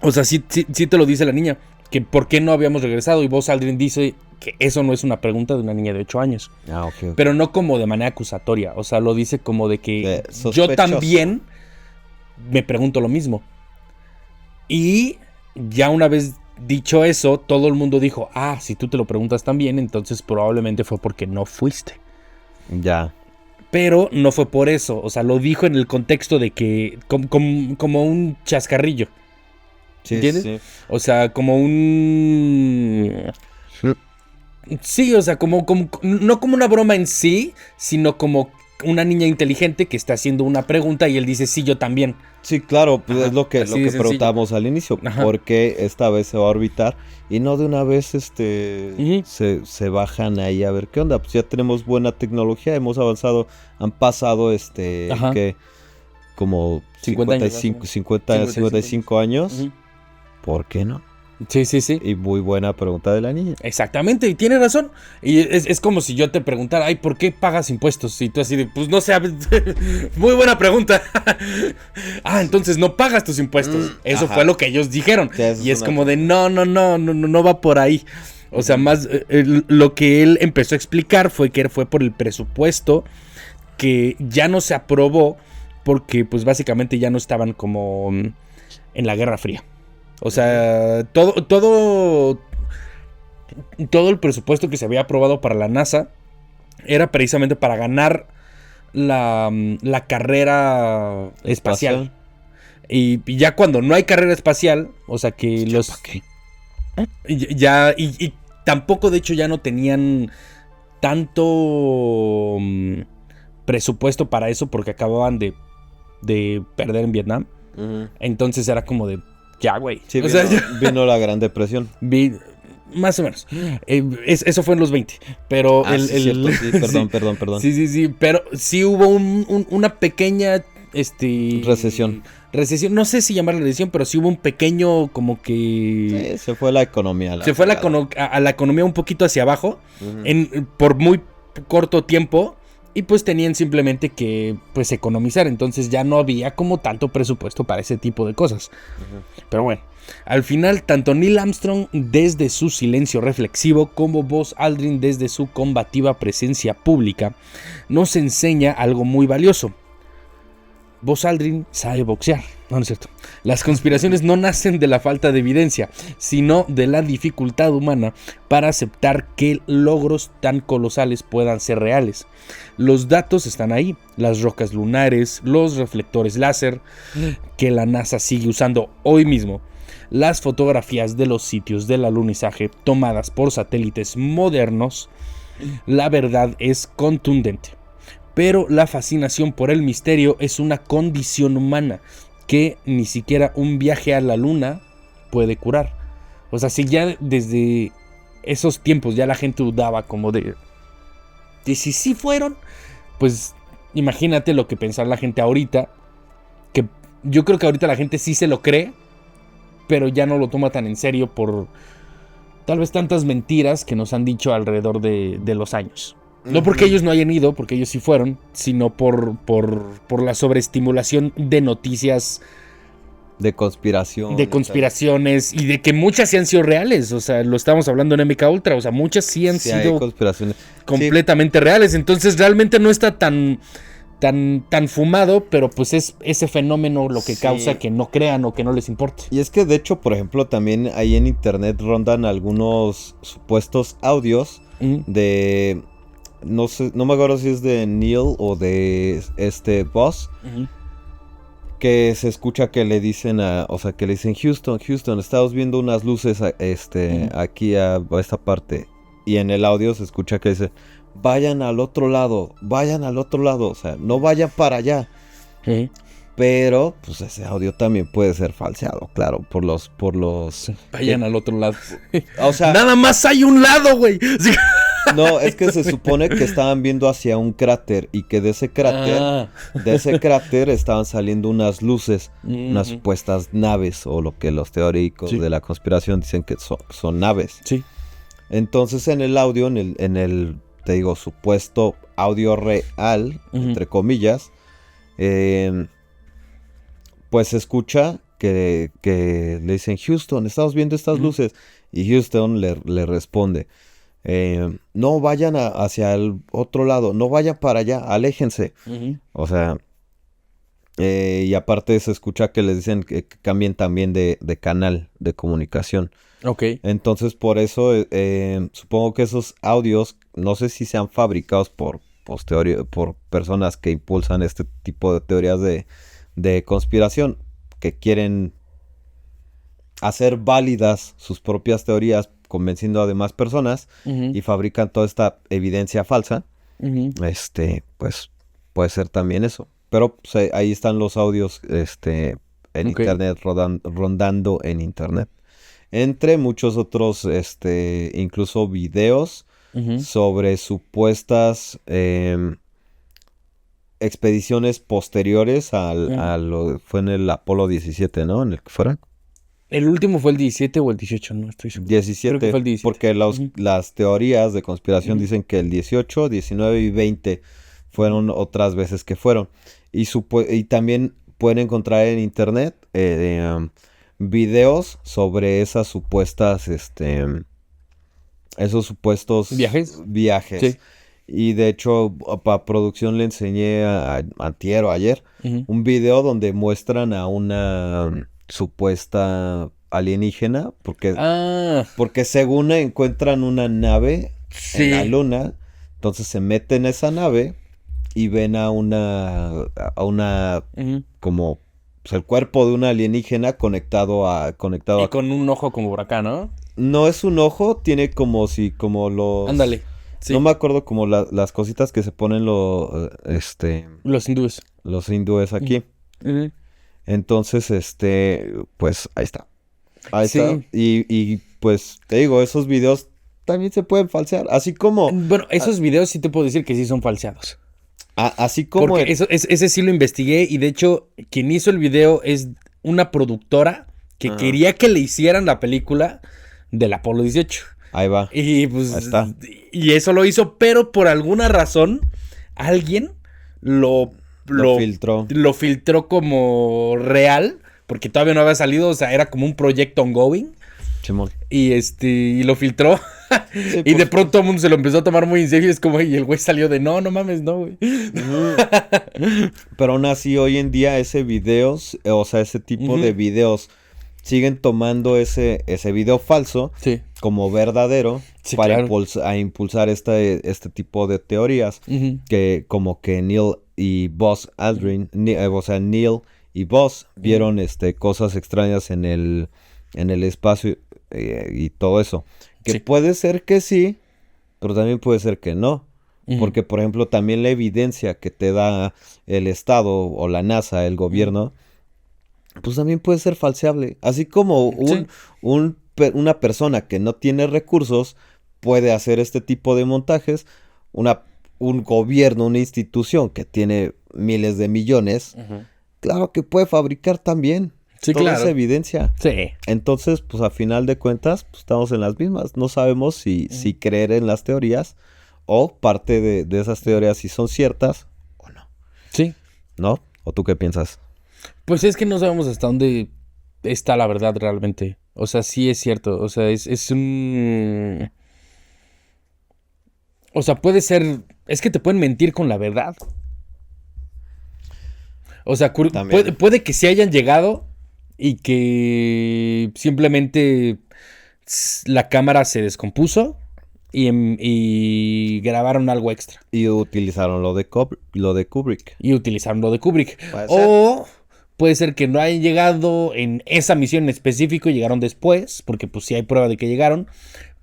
O sea, sí te lo dice la niña, que por qué no habíamos regresado. Y Buzz Aldrin dice que eso no es una pregunta de una niña de 8 años. Okay. Pero no como de manera acusatoria. O sea, lo dice como de que yo también me pregunto lo mismo. Y ya una vez dicho eso, todo el mundo dijo, si tú te lo preguntas también, entonces probablemente fue porque no fuiste. Ya. Pero no fue por eso. O sea, lo dijo en el contexto de que como un chascarrillo. Sí, ¿entiendes? Sí. O sea, como un... Sí, o sea, no como una broma en sí, sino como una niña inteligente que está haciendo una pregunta y él dice, sí, yo también. Sí, claro, pues es lo que preguntábamos al inicio. Ajá. ¿Por qué esta vez se va a orbitar? Y no de una vez Uh-huh. se bajan ahí a ver qué onda. Pues ya tenemos buena tecnología, hemos avanzado, han pasado que como 55 años. Uh-huh. ¿Por qué no? Sí. Y muy buena pregunta de la niña. Exactamente, y tiene razón. Y es como si yo te preguntara, ¿por qué pagas impuestos? Y tú así de, pues no sé, muy buena pregunta. Entonces no pagas tus impuestos. Eso fue lo que ellos dijeron. Y es como de, no va por ahí. O sea, más lo que él empezó a explicar fue que fue por el presupuesto que ya no se aprobó porque pues básicamente ya no estaban como en la Guerra Fría. O sea, todo el presupuesto que se había aprobado para la NASA era precisamente para ganar la carrera espacial. Y ya cuando no hay carrera espacial, o sea que los... ¿Qué? Ya, y tampoco de hecho ya no tenían tanto presupuesto para eso porque acababan de perder en Vietnam. Uh-huh. Entonces era como de... Ya, güey. Sí, vino la Gran Depresión. Más o menos. Eso fue en los 20. Pero cierto, sí, perdón. Sí. Pero sí hubo una pequeña recesión. No sé si llamarla recesión, pero sí hubo un pequeño como que... Sí, se fue la economía. Se fue a la economía un poquito hacia abajo. Uh-huh. Por muy corto tiempo. Y pues tenían simplemente que pues economizar. Entonces ya no había como tanto presupuesto para ese tipo de cosas. Uh-huh. Pero bueno, al final tanto Neil Armstrong desde su silencio reflexivo como Buzz Aldrin desde su combativa presencia pública nos enseña algo muy valioso. Buzz Aldrin sabe boxear. No es cierto. Las conspiraciones no nacen de la falta de evidencia, sino de la dificultad humana para aceptar que logros tan colosales puedan ser reales. Los datos están ahí, las rocas lunares, los reflectores láser que la NASA sigue usando hoy mismo, las fotografías de los sitios del alunizaje tomadas por satélites modernos. La verdad es contundente, pero la fascinación por el misterio es una condición humana que ni siquiera un viaje a la luna puede curar. O sea, si ya desde esos tiempos ya la gente dudaba como de si sí fueron, pues imagínate lo que pensar la gente ahorita, que yo creo que ahorita la gente sí se lo cree, pero ya no lo toma tan en serio por tal vez tantas mentiras que nos han dicho alrededor de los años. No porque ellos no hayan ido, porque ellos sí fueron, sino por la sobreestimulación de noticias. De conspiración. De conspiraciones y de que muchas sí han sido reales. O sea, lo estamos hablando en MK Ultra. O sea, muchas sí han sido conspiraciones completamente reales. Entonces realmente no está tan fumado, pero pues es ese fenómeno lo que causa que no crean o que no les importe. Y es que de hecho, por ejemplo, también ahí en internet rondan algunos supuestos audios de... No sé, no me acuerdo si es de Neil o de Buzz. Uh-huh. Que se escucha que le dicen que le dicen Houston, estamos viendo unas luces aquí a esta parte. Y en el audio se escucha que dice, vayan al otro lado. O sea, no vayan para allá. Uh-huh. Pero, pues ese audio también puede ser falseado, claro, por los... Vayan al otro lado. O sea... Nada más hay un lado, güey. Sí. No, es que se supone que estaban viendo hacia un cráter y que de ese cráter estaban saliendo unas luces, unas supuestas naves o lo que los teóricos de la conspiración dicen que son naves. Sí. Entonces en el audio, en el te digo, supuesto audio real, entre comillas, pues se escucha que le dicen, Houston, estamos viendo estas luces. Y Houston le responde, no vayan hacia el otro lado, no vayan para allá, aléjense. O sea, y aparte se escucha que les dicen que cambien también de canal de comunicación. Ok. Entonces por eso supongo que esos audios, no sé si sean fabricados por personas que impulsan este tipo de teorías de conspiración, que quieren hacer válidas sus propias teorías, convenciendo a demás personas, y fabrican toda esta evidencia falsa. Pues puede ser también eso. Pero pues, ahí están los audios en internet, rondando en internet. Entre muchos otros, incluso videos sobre supuestas expediciones posteriores fue en el Apolo 17, ¿no? En el que fueron. El último fue el 17 o el 18, no estoy seguro. 17, creo que fue el 17. Porque las teorías de conspiración dicen que el 18, 19 y 20 fueron otras veces que fueron. Y también pueden encontrar en internet videos sobre esas supuestas, esos supuestos viajes. Sí. Y de hecho, para producción le enseñé antier o ayer un video donde muestran a una supuesta alienígena, porque según encuentran una nave en la luna, entonces se meten en esa nave y ven a una como pues, el cuerpo de una alienígena conectado con un ojo como por acá, ¿no? No es un ojo, tiene como los... Ándale. Sí. No me acuerdo como las cositas que se ponen los hindúes. Los hindúes aquí. Entonces, pues ahí está. Ahí está. Y pues te digo, esos videos también se pueden falsear. Así como... Bueno, esos videos sí te puedo decir que sí son falseados. Así como... Porque ese sí lo investigué y de hecho quien hizo el video es una productora que quería que le hicieran la película del Apolo 18. Ahí va. Y pues... Ahí está. Y eso lo hizo, pero por alguna razón alguien lo filtró. Lo filtró como real, porque todavía no había salido, o sea, era como un proyecto ongoing. Chimón. Y lo filtró. Sí, y de pronto todo el mundo se lo empezó a tomar muy en serio. Es como, y el güey salió de no mames, no, güey. Pero aún así, hoy en día ese tipo de videos siguen tomando ese video falso como verdadero para impulsar este tipo de teorías que como que Neil y Buzz Aldrin, Neil y Buzz vieron cosas extrañas en el espacio y todo eso. Que puede ser que sí, pero también puede ser que no. Porque, por ejemplo, también la evidencia que te da el Estado o la NASA, el gobierno, pues también puede ser falseable. Así como una persona que no tiene recursos puede hacer este tipo de montajes, un gobierno, una institución que tiene miles de millones, claro que puede fabricar también toda esa evidencia. Sí. Entonces, pues a final de cuentas, pues, estamos en las mismas. No sabemos si creer en las teorías o parte de esas teorías si son ciertas o no. Sí. ¿No? ¿O tú qué piensas? Pues es que no sabemos hasta dónde está la verdad realmente. O sea, sí es cierto. O sea, es un... O sea, puede ser... Es que te pueden mentir con la verdad. O sea, puede que sí hayan llegado y que simplemente la cámara se descompuso y grabaron algo extra. Y utilizaron lo de Kubrick. O puede ser que no hayan llegado en esa misión en específico y llegaron después, porque pues sí hay prueba de que llegaron.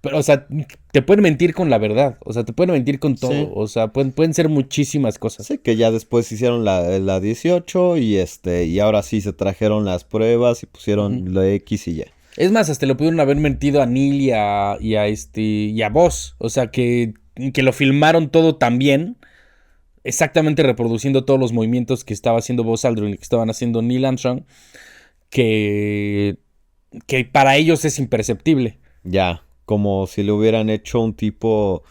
Pero, o sea, te pueden mentir con la verdad. O sea, te pueden mentir con todo. Sí. O sea, pueden ser muchísimas cosas. Sí, que ya después hicieron la 18 y ahora sí se trajeron las pruebas y pusieron la X y ya. Es más, hasta le pudieron haber mentido a Neil y a Buzz. O sea, que que lo filmaron todo tan bien, exactamente reproduciendo todos los movimientos que estaba haciendo Buzz Aldrin y que estaban haciendo Neil Armstrong, que para ellos es imperceptible. Ya, como si le hubieran hecho un tipo,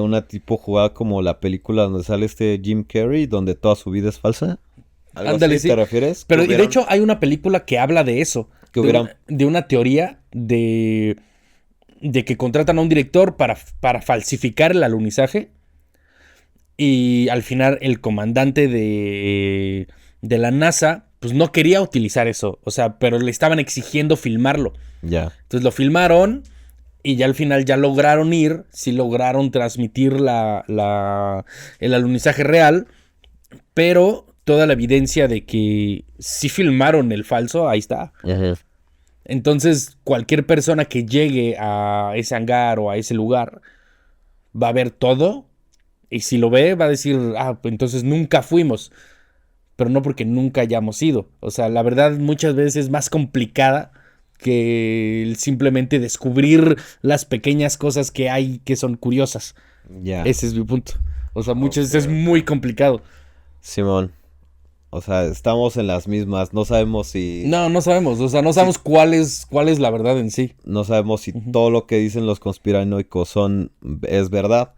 una tipo jugada como la película donde sale Jim Carrey, donde toda su vida es falsa. ¿Algo Ándale, así sí. te refieres? Pero y de hecho hay una película que habla de eso. De una teoría de que contratan a un director para falsificar el alunizaje. Y al final el comandante de la NASA pues no quería utilizar eso. O sea, pero le estaban exigiendo filmarlo. Ya. Entonces lo filmaron y ya al final ya lograron ir. Sí lograron transmitir el alunizaje real. Pero toda la evidencia de que sí filmaron el falso, ahí está. Ajá. Entonces cualquier persona que llegue a ese hangar o a ese lugar va a ver todo. Y si lo ve, va a decir, pues entonces nunca fuimos. Pero no porque nunca hayamos ido. O sea, la verdad muchas veces es más complicada que el simplemente descubrir las pequeñas cosas que hay que son curiosas. Ya. Ese es mi punto. O sea, muchas veces es muy complicado. Simón. O sea, estamos en las mismas. No sabemos si... No sabemos. O sea, no sabemos cuál es la verdad en sí. No sabemos si todo lo que dicen los conspiranoicos es verdad.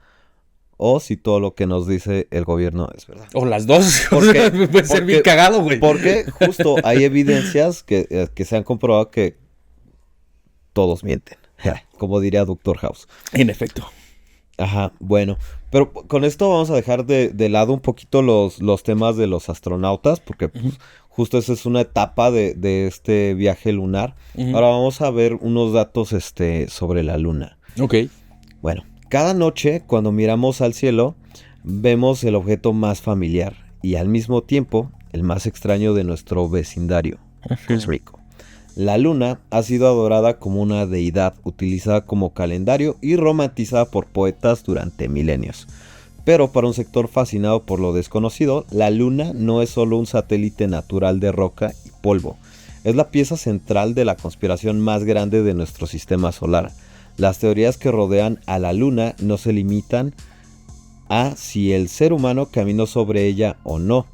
O si todo lo que nos dice el gobierno es verdad. O las dos. Puede ser bien cagado, güey. Porque justo hay evidencias que se han comprobado que todos mienten. Como diría Dr. House. En efecto. Ajá, bueno. Pero con esto vamos a dejar de lado un poquito los temas de los astronautas. Porque pues, justo esa es una etapa de este viaje lunar. Ahora vamos a ver unos datos sobre la luna. Ok. Bueno. Cada noche, cuando miramos al cielo, vemos el objeto más familiar y al mismo tiempo el más extraño de nuestro vecindario, Costa Rica. La luna ha sido adorada como una deidad, utilizada como calendario y romantizada por poetas durante milenios. Pero para un sector fascinado por lo desconocido, la luna no es solo un satélite natural de roca y polvo. Es la pieza central de la conspiración más grande de nuestro sistema solar. Las teorías que rodean a la luna no se limitan a si el ser humano caminó sobre ella o no.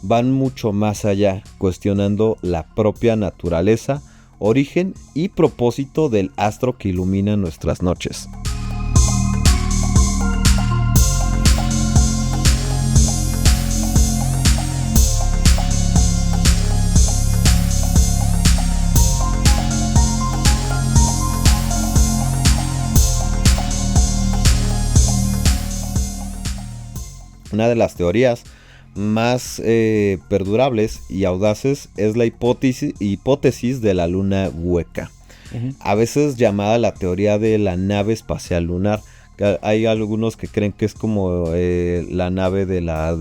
Van mucho más allá, cuestionando la propia naturaleza, origen y propósito del astro que ilumina nuestras noches. Una de las teorías más perdurables y audaces es la hipótesis de la luna hueca, a veces llamada la teoría de la nave espacial lunar. Hay algunos que creen que es como la nave de la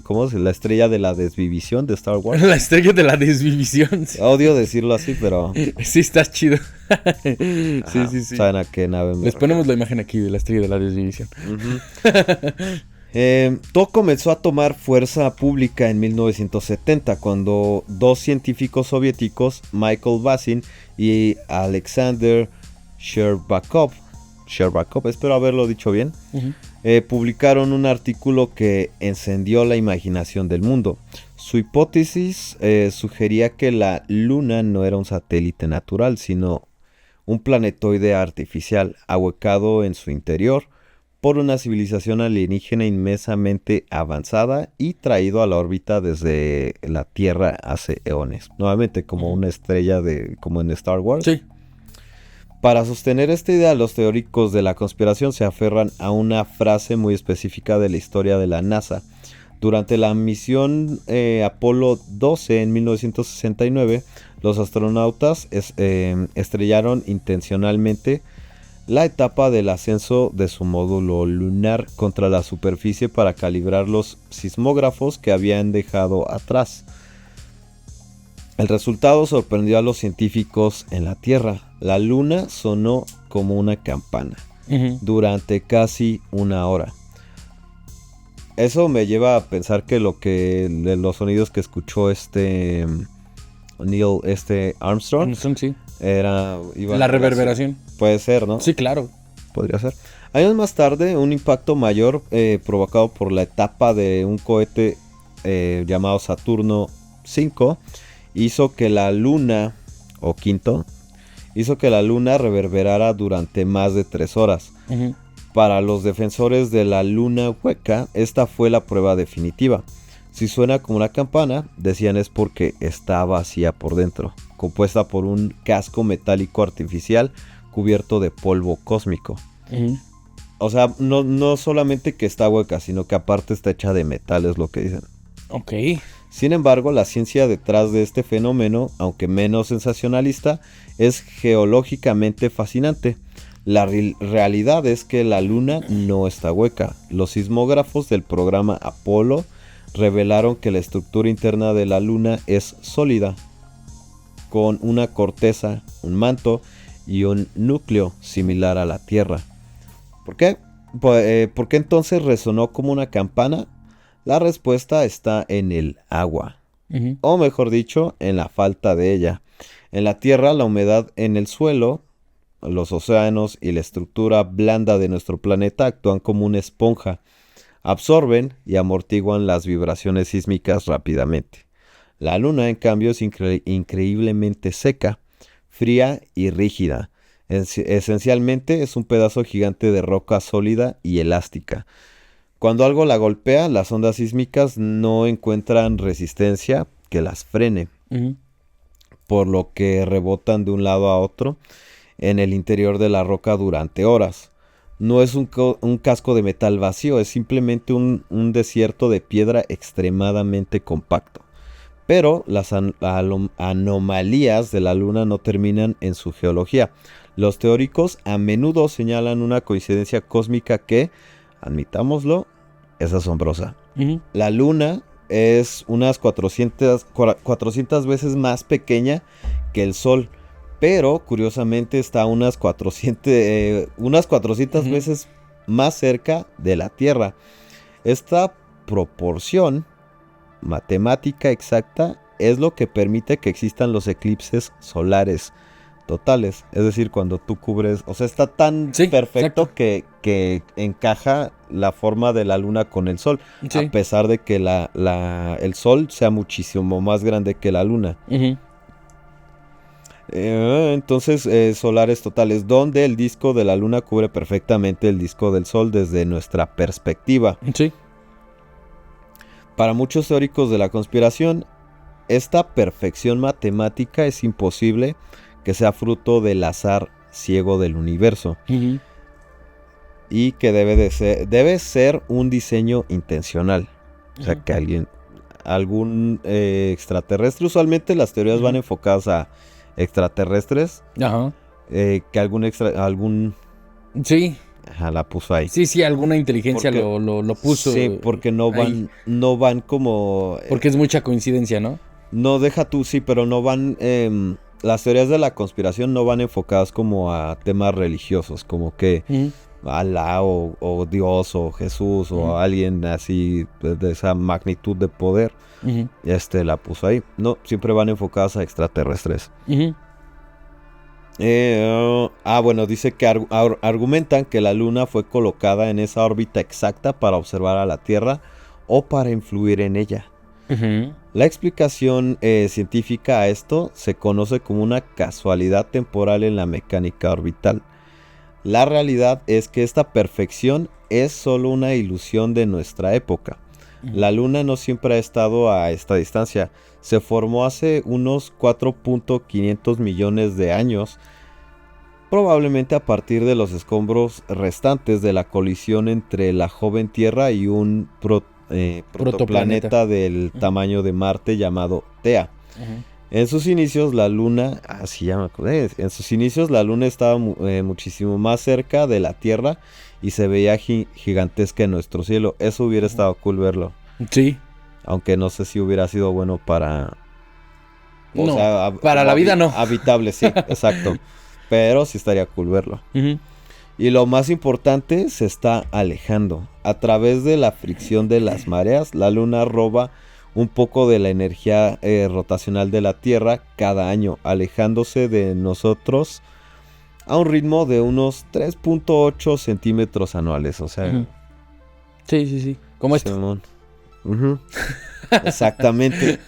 ¿cómo es? La estrella de la desvivisión de Star Wars. La estrella de la desvivisión. Sí. Odio decirlo así, pero... Sí, está chido. Ajá, sí. ¿Saben a qué nave me Les ponemos la imagen aquí de la estrella de la desvivisión. Todo comenzó a tomar fuerza pública en 1970 cuando dos científicos soviéticos, Michael Basin y Alexander Sherbakov, espero haberlo dicho bien, publicaron un artículo que encendió la imaginación del mundo. Su hipótesis sugería que la luna no era un satélite natural, sino un planetoide artificial ahuecado en su interior por una civilización alienígena inmensamente avanzada y traído a la órbita desde la Tierra hace eones. Nuevamente como una estrella como en Star Wars. Sí. Para sostener esta idea, los teóricos de la conspiración se aferran a una frase muy específica de la historia de la NASA. Durante la misión Apolo 12 en 1969, los astronautas estrellaron intencionalmente la etapa del ascenso de su módulo lunar contra la superficie para calibrar los sismógrafos que habían dejado atrás. El resultado sorprendió a los científicos en la Tierra. La luna sonó como una campana durante casi una hora. Eso me lleva a pensar que los sonidos que escuchó Neil Armstrong sí. era la reverberación. Puede ser, ¿no? Sí, claro. Podría ser. Años más tarde, un impacto mayor provocado por la etapa de un cohete llamado Saturno V hizo que la luna, o quinto, hizo que la luna reverberara durante más de 3 horas. Ujú. Para los defensores de la luna hueca, esta fue la prueba definitiva. Si suena como una campana, decían es porque está vacía por dentro, compuesta por un casco metálico artificial cubierto de polvo cósmico. Ujú. O sea, no solamente que está hueca, sino que aparte está hecha de metal, es lo que dicen. Ok. Sin embargo, la ciencia detrás de este fenómeno, aunque menos sensacionalista, es geológicamente fascinante. La realidad es que la luna no está hueca. Los sismógrafos del programa Apolo revelaron que la estructura interna de la luna es sólida, con una corteza, un manto y un núcleo similar a la Tierra. ¿Por qué? ¿Por qué entonces resonó como una campana? La respuesta está en el agua, Ujú. o mejor dicho, en la falta de ella. En la Tierra, la humedad en el suelo, los océanos y la estructura blanda de nuestro planeta actúan como una esponja. Absorben y amortiguan las vibraciones sísmicas rápidamente. La Luna, en cambio, es increíblemente seca, fría y rígida. Esencialmente es un pedazo gigante de roca sólida y elástica. Cuando algo la golpea, las ondas sísmicas no encuentran resistencia que las frene, Ujú. por lo que rebotan de un lado a otro en el interior de la roca durante horas. No es un casco de metal vacío, es simplemente un desierto de piedra extremadamente compacto. Pero las anomalías de la luna no terminan en su geología. Los teóricos a menudo señalan una coincidencia cósmica que, admitámoslo, es asombrosa. Ujú. La luna es unas 400 veces más pequeña que el sol, pero curiosamente está unas 400 Ujú. veces más cerca de la Tierra. Esta proporción matemática exacta es lo que permite que existan los eclipses solares totales. Es decir, cuando tú cubres, o sea, está tan Sí, perfecto exacto. que encaja la forma de la luna con el sol, a Sí. pesar de que el sol sea muchísimo más grande que la luna. Ujú. Entonces, solares totales, donde el disco de la luna cubre perfectamente el disco del sol desde nuestra perspectiva. Sí. Para muchos teóricos de la conspiración, esta perfección matemática es imposible que sea fruto del azar ciego del universo Ujú. y que debe ser un diseño intencional. O sea, Ujú. que algún extraterrestre, usualmente las teorías van Ujú. enfocadas a extraterrestres, Ajá. que algún Sí. ajá, la puso ahí. Sí, sí, alguna inteligencia Porque, lo puso sí, porque ahí. no van como, Porque es mucha coincidencia, ¿no? no deja tú, sí, pero no van, las teorías de la conspiración no van enfocadas como a temas religiosos, como que Ujú. Alá o Dios o Jesús Ujú. o alguien así de esa magnitud de poder, Ujú. la puso ahí. No, siempre van enfocadas a extraterrestres. Ujú. Bueno, dice que argumentan que la luna fue colocada en esa órbita exacta para observar a la Tierra o para influir en ella. Ujú. La explicación científica a esto se conoce como una casualidad temporal en la mecánica orbital. La realidad es que esta perfección es solo una ilusión de nuestra época. Ujú. La luna no siempre ha estado a esta distancia. Se formó hace unos 4.500 millones de años, probablemente a partir de los escombros restantes de la colisión entre la joven Tierra y un protoplaneta del Ujú. tamaño de Marte llamado Tea. Ujú. En sus inicios la luna, en sus inicios la luna estaba muchísimo más cerca de la Tierra y se veía gigantesca en nuestro cielo. Eso hubiera Ujú. estado cool verlo, Sí. aunque no sé si hubiera sido bueno para, o No, sea, para como la vida no. habitable, sí, exacto. Pero sí estaría cool verlo. Ujú. Y lo más importante, se está alejando. A través de la fricción de las mareas, la luna roba un poco de la energía rotacional de la Tierra cada año, alejándose de nosotros a un ritmo de unos 3.8 centímetros anuales. O sea, Sí. Como esto. Simón. Exactamente.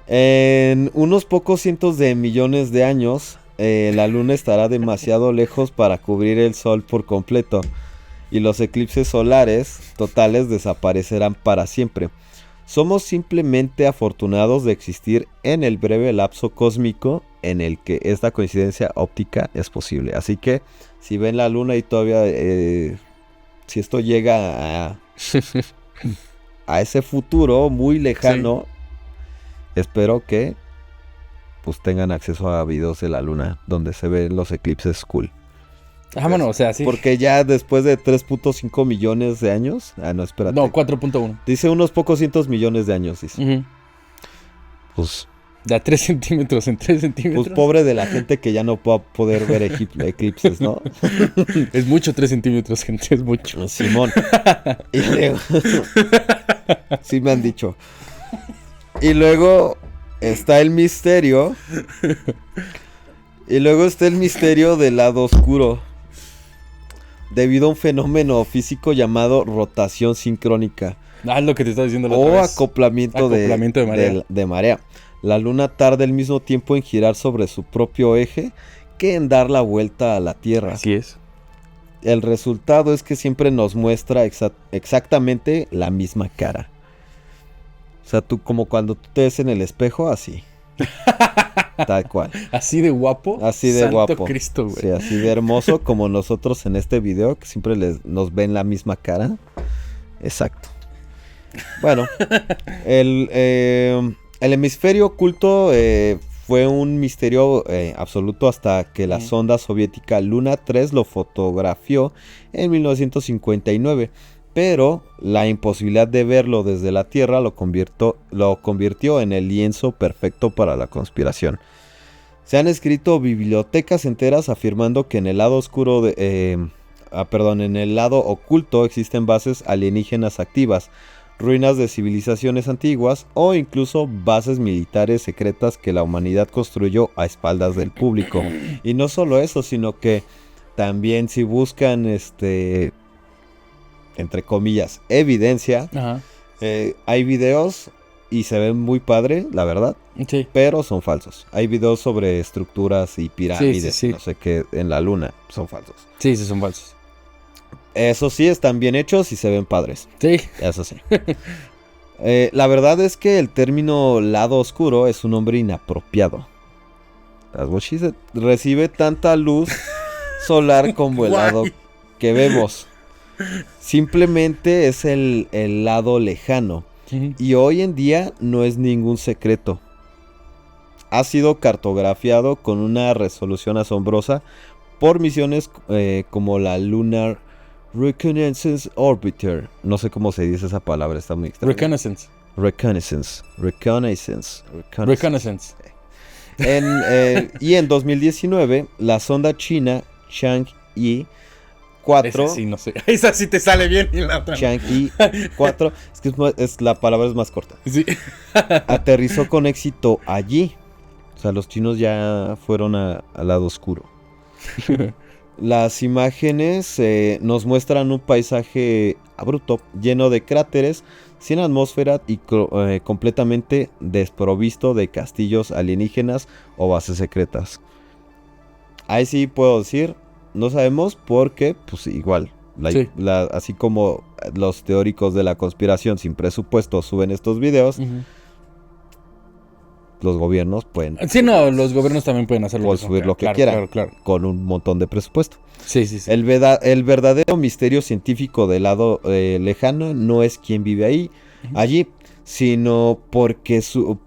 En unos pocos cientos de millones de años, la luna estará demasiado lejos para cubrir el sol por completo y los eclipses solares totales desaparecerán para siempre. Somos simplemente afortunados de existir en el breve lapso cósmico en el que esta coincidencia óptica es posible. Así que si ven la luna y todavía, si esto llega a ese futuro muy lejano, espero que pues tengan acceso a videos de la luna donde se ven los eclipses cool. Bueno, o sea, sí. Porque ya después de 3.5 millones de años... no, espérate. No, 4.1. Dice unos pocos cientos millones de años, dice. Pues... De a 3 centímetros en 3 centímetros. Pues pobre de la gente que ya no va a poder ver eclipses, ¿no? Es mucho 3 centímetros, gente, es mucho. Simón. Y luego... sí me han dicho. Y luego está el misterio. Y luego está el misterio del lado oscuro. Debido a un fenómeno físico llamado rotación sincrónica. Es lo que te estaba diciendo la otra otra vez. Acoplamiento de marea. La luna tarda el mismo tiempo en girar sobre su propio eje que en dar la vuelta a la Tierra. Así es. El resultado es que siempre nos muestra exactamente la misma cara. O sea, tú como cuando tú te ves en el espejo, así. Tal cual. Así de guapo. Así de Santo guapo. Cristo, güey. Sí, así de hermoso como nosotros en este video, que siempre nos ven la misma cara. Exacto. Bueno, el hemisferio oculto fue un misterio absoluto hasta que la sonda soviética Luna 3 lo fotografió en 1959. Pero la imposibilidad de verlo desde la Tierra lo convirtió en el lienzo perfecto para la conspiración. Se han escrito bibliotecas enteras afirmando que en el lado oscuro en el lado oculto existen bases alienígenas activas, ruinas de civilizaciones antiguas o incluso bases militares secretas que la humanidad construyó a espaldas del público. Y no solo eso, sino que también si buscan entre comillas, evidencia. Hay videos y se ven muy padre, la verdad. Sí. Pero son falsos. Hay videos sobre estructuras y pirámides, sí. no sé qué, en la luna. Son falsos. Sí, son falsos. Eso sí, están bien hechos y se ven padres. Sí. Eso sí. La verdad es que el término lado oscuro es un nombre inapropiado. That's what she said. Recibe tanta luz solar como el lado que vemos. Simplemente es el lado lejano. Y hoy en día no es ningún secreto. Ha sido cartografiado con una resolución asombrosa por misiones como la Lunar Reconnaissance Orbiter. No sé cómo se dice esa palabra, está muy extraña. Reconnaissance. Y en 2019, la sonda china Chang'e 4. Esa sí, no sé. Esa sí te sale bien y la otra. Chang'e 4. Es que la palabra es más corta. Sí. Aterrizó con éxito allí. O sea, los chinos ya fueron al lado oscuro. Las imágenes nos muestran un paisaje abrupto, lleno de cráteres, sin atmósfera y completamente desprovisto de castillos alienígenas o bases secretas. Ahí sí puedo decir, no sabemos porque, pues igual, así como los teóricos de la conspiración sin presupuesto suben estos videos, los gobiernos pueden... Sí, no, los gobiernos también pueden hacerlo. Pueden subir lo que quieran, con un montón de presupuesto. Sí. El verdadero misterio científico del lado lejano no es quién vive allí, sino porque su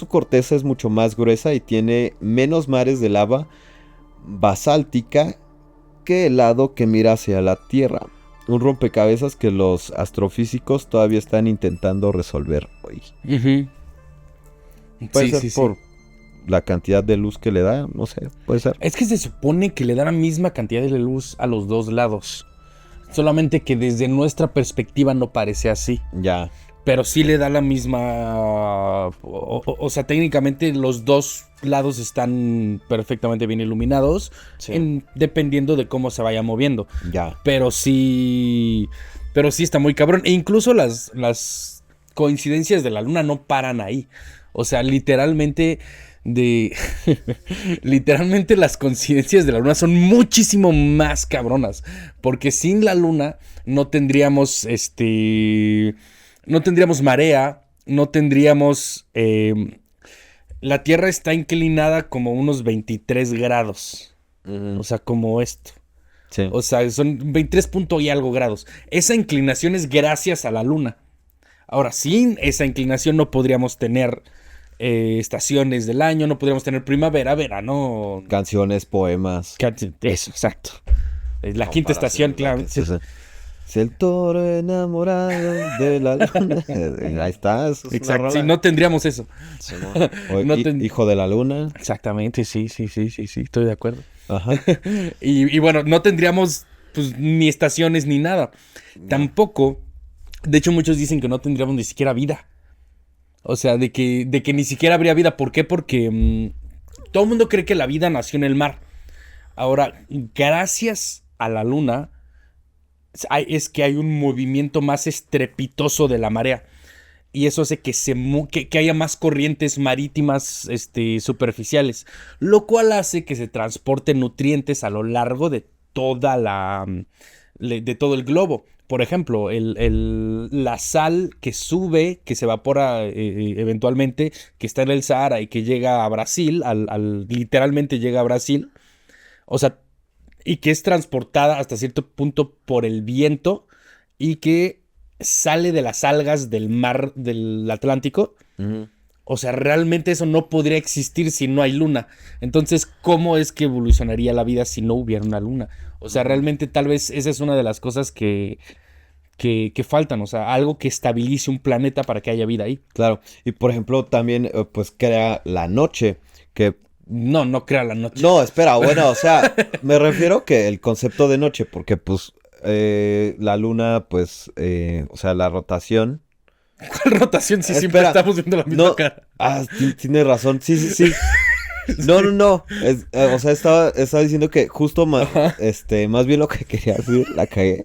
corteza es mucho más gruesa y tiene menos mares de lava basáltica que el lado que mira hacia la Tierra. Un rompecabezas que los astrofísicos todavía están intentando resolver hoy. Puede ser por la cantidad de luz que le da, no sé, puede ser. Es que se supone que le da la misma cantidad de luz a los dos lados. Solamente que desde nuestra perspectiva no parece así. Ya. Pero sí le da la misma... O sea, técnicamente los dos lados están perfectamente bien iluminados, Sí. dependiendo de cómo se vaya moviendo. Ya. Pero sí está muy cabrón. E incluso las coincidencias de la luna no paran ahí. O sea, literalmente literalmente las coincidencias de la luna son muchísimo más cabronas. Porque sin la luna no tendríamos no tendríamos marea, no tendríamos... la Tierra está inclinada como unos 23 grados. O sea, como esto. Sí. O sea, son 23 punto y algo grados. Esa inclinación es gracias a la Luna. Ahora, sin esa inclinación no podríamos tener estaciones del año, no podríamos tener primavera, verano. Canciones, poemas. Eso, exacto. La quinta estación, claro. Sí, sí. Si el toro enamorado de la luna. Ahí está, eso es una Exacto, rola. sí, no tendríamos eso. Sí, ¿no? O No ten- Hijo de la luna. Exactamente, sí, estoy de acuerdo. Ajá. Y bueno, no tendríamos pues ni estaciones ni nada. Tampoco, de hecho muchos dicen que no tendríamos ni siquiera vida. O sea, de que ni siquiera habría vida. ¿Por qué? Porque todo el mundo cree que la vida nació en el mar. Ahora, gracias a la luna, es que hay un movimiento más estrepitoso de la marea. Y eso hace que haya más corrientes marítimas superficiales. Lo cual hace que se transporten nutrientes a lo largo de toda de todo el globo. Por ejemplo, la sal que sube, que se evapora eventualmente, que está en el Sahara y que llega a Brasil, literalmente llega a Brasil. O sea, y que es transportada hasta cierto punto por el viento y que sale de las algas del mar del Atlántico. Ujú. O sea, realmente eso no podría existir si no hay luna. Entonces, ¿cómo es que evolucionaría la vida si no hubiera una luna? O sea, realmente tal vez esa es una de las cosas que faltan. O sea, algo que estabilice un planeta para que haya vida ahí. Claro. Y por ejemplo, también, pues crea la noche. Que. No crea la noche. No, espera, bueno, o sea, me refiero que el concepto de noche, porque pues la luna, pues, o sea, la rotación. ¿Cuál rotación si siempre Espera, estamos viendo la misma no, cara? tienes razón, sí, sí, sí. No, o sea, estaba diciendo que justo Ajá. más bien lo que quería decir, la cagué.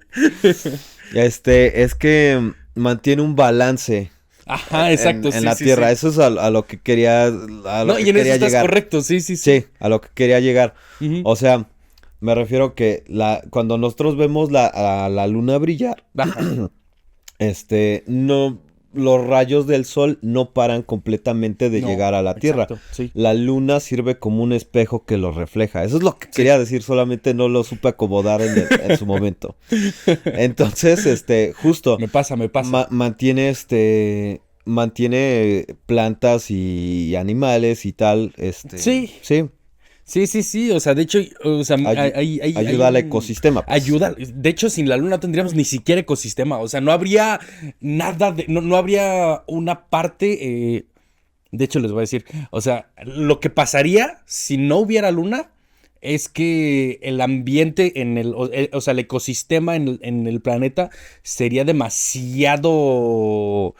Es que mantiene un balance Ajá, exacto, en sí, la sí, Tierra. sí. Eso es a lo que quería, No, y en eso quería estás llegar. correcto, sí. Sí, a lo que quería llegar. Ujú. O sea, me refiero que cuando nosotros vemos a la luna brillar, Ajá. no, los rayos del sol no paran completamente de No, llegar a la Tierra. exacto, sí. La luna sirve como un espejo que los refleja. Eso es lo que Sí. quería decir, solamente no lo supe acomodar en su momento. Entonces, justo Me pasa. mantiene mantiene plantas y animales y tal, Sí. sí, Sí, o sea, de hecho, o sea, ayuda al ecosistema, pues. Ayuda, de hecho, sin la luna no tendríamos ni siquiera ecosistema, o sea, no habría nada, no habría una parte, de hecho les voy a decir, o sea, lo que pasaría si no hubiera luna es que el ambiente o sea, el ecosistema en el planeta sería demasiado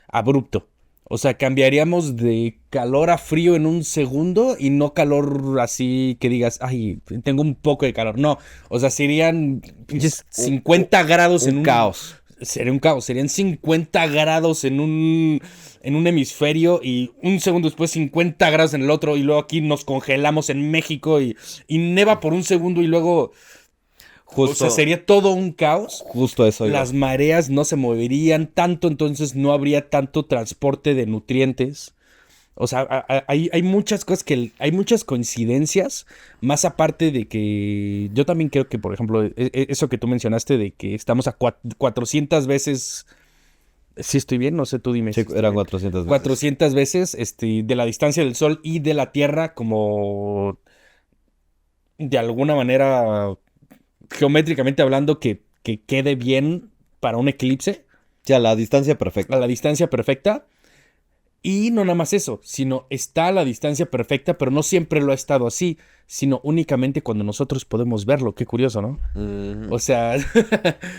abrupto. O sea, cambiaríamos de calor a frío en un segundo y no calor así que digas, ay, tengo un poco de calor. No, o sea, serían pinches 50 grados Un caos. Sería un caos, serían 50 grados en un hemisferio y un segundo después 50 grados en el otro y luego aquí nos congelamos en México y neva por un segundo y luego... Justo, O sea, sería todo un caos. justo eso iba. Las mareas no se moverían tanto, entonces no habría tanto transporte de nutrientes. O sea, hay muchas cosas hay muchas coincidencias, más aparte de que yo también creo que, por ejemplo, eso que tú mencionaste de que estamos a 400 veces, si estoy bien, no sé, tú dime. Sí, eran 400 veces. 400 veces de la distancia del Sol y de la Tierra como de alguna manera geométricamente hablando que quede bien para un eclipse Sí, a la distancia a perfecta. la distancia perfecta. Y no nada más eso, sino está a la distancia perfecta, pero no siempre lo ha estado así, sino únicamente cuando nosotros podemos verlo. Qué curioso, ¿no? O sea...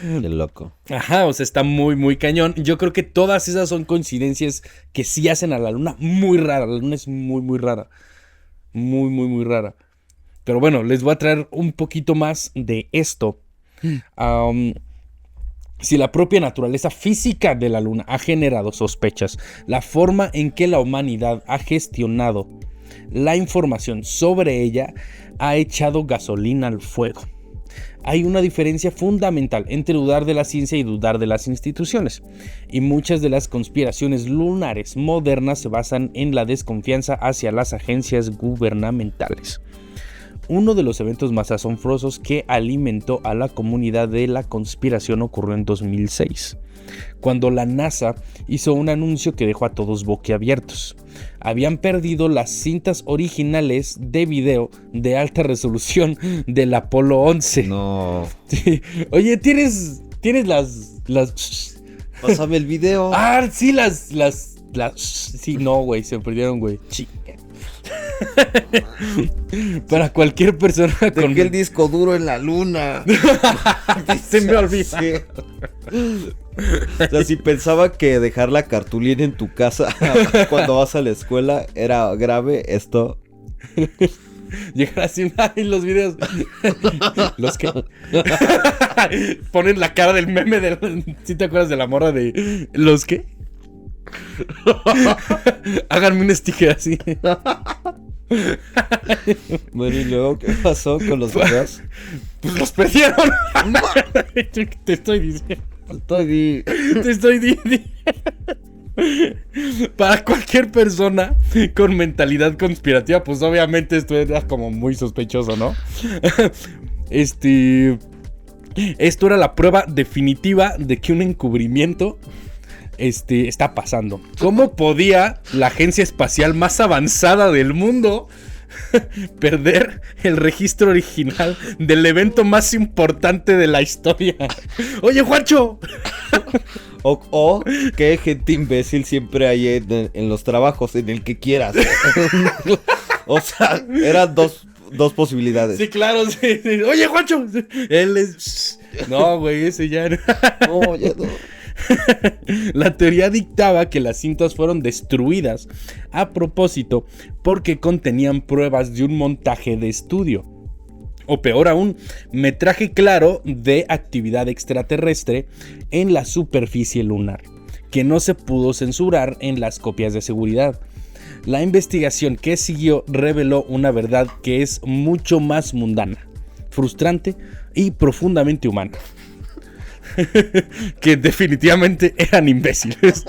Qué loco. Ajá, o sea, está muy, muy cañón. Yo creo que todas esas son coincidencias que sí hacen a la luna muy rara. La luna es muy, muy rara. Muy, muy, muy rara. Pero bueno, les voy a traer un poquito más de esto. Si la propia naturaleza física de la luna ha generado sospechas, la forma en que la humanidad ha gestionado la información sobre ella ha echado gasolina al fuego. Hay una diferencia fundamental entre dudar de la ciencia y dudar de las instituciones, y muchas de las conspiraciones lunares modernas se basan en la desconfianza hacia las agencias gubernamentales. Uno de los eventos más asombrosos que alimentó a la comunidad de la conspiración ocurrió en 2006, cuando la NASA hizo un anuncio que dejó a todos boquiabiertos. Habían perdido las cintas originales de video de alta resolución del Apolo 11. No. Sí. Oye, ¿tienes las... Pásame el video. Ah, sí, las... Sí, no, güey, se perdieron, güey. Para cualquier persona con... Dejé el disco duro en la luna. Se me olvida. Sí. O sea, si pensaba que dejar la cartulina en tu casa cuando vas a la escuela era grave, esto... Llegar así en los videos. Los que ponen la cara del meme de... ¿Sí te acuerdas de la morra de... ¿Los qué? Háganme un sticker así. Bueno, ¿y luego qué pasó con los videos? Pues los perdieron. Te estoy diciendo. Te estoy diciendo. Para cualquier persona con mentalidad conspirativa, pues obviamente esto era como muy sospechoso, ¿no? Esto era la prueba definitiva de que un encubrimiento está pasando. ¿Cómo podía la agencia espacial más avanzada del mundo perder el registro original del evento más importante de la historia? Oye, Juancho. O qué gente imbécil siempre hay en los trabajos, en el que quieras. O sea, eran dos posibilidades. Sí, claro, sí. Oye, Juancho. Él es... No, güey, ese ya no. No, ya no. La teoría dictaba que las cintas fueron destruidas a propósito porque contenían pruebas de un montaje de estudio, o peor aún, metraje claro de actividad extraterrestre en la superficie lunar, que no se pudo censurar en las copias de seguridad. La investigación que siguió reveló una verdad que es mucho más mundana, frustrante y profundamente humana. Que definitivamente eran imbéciles.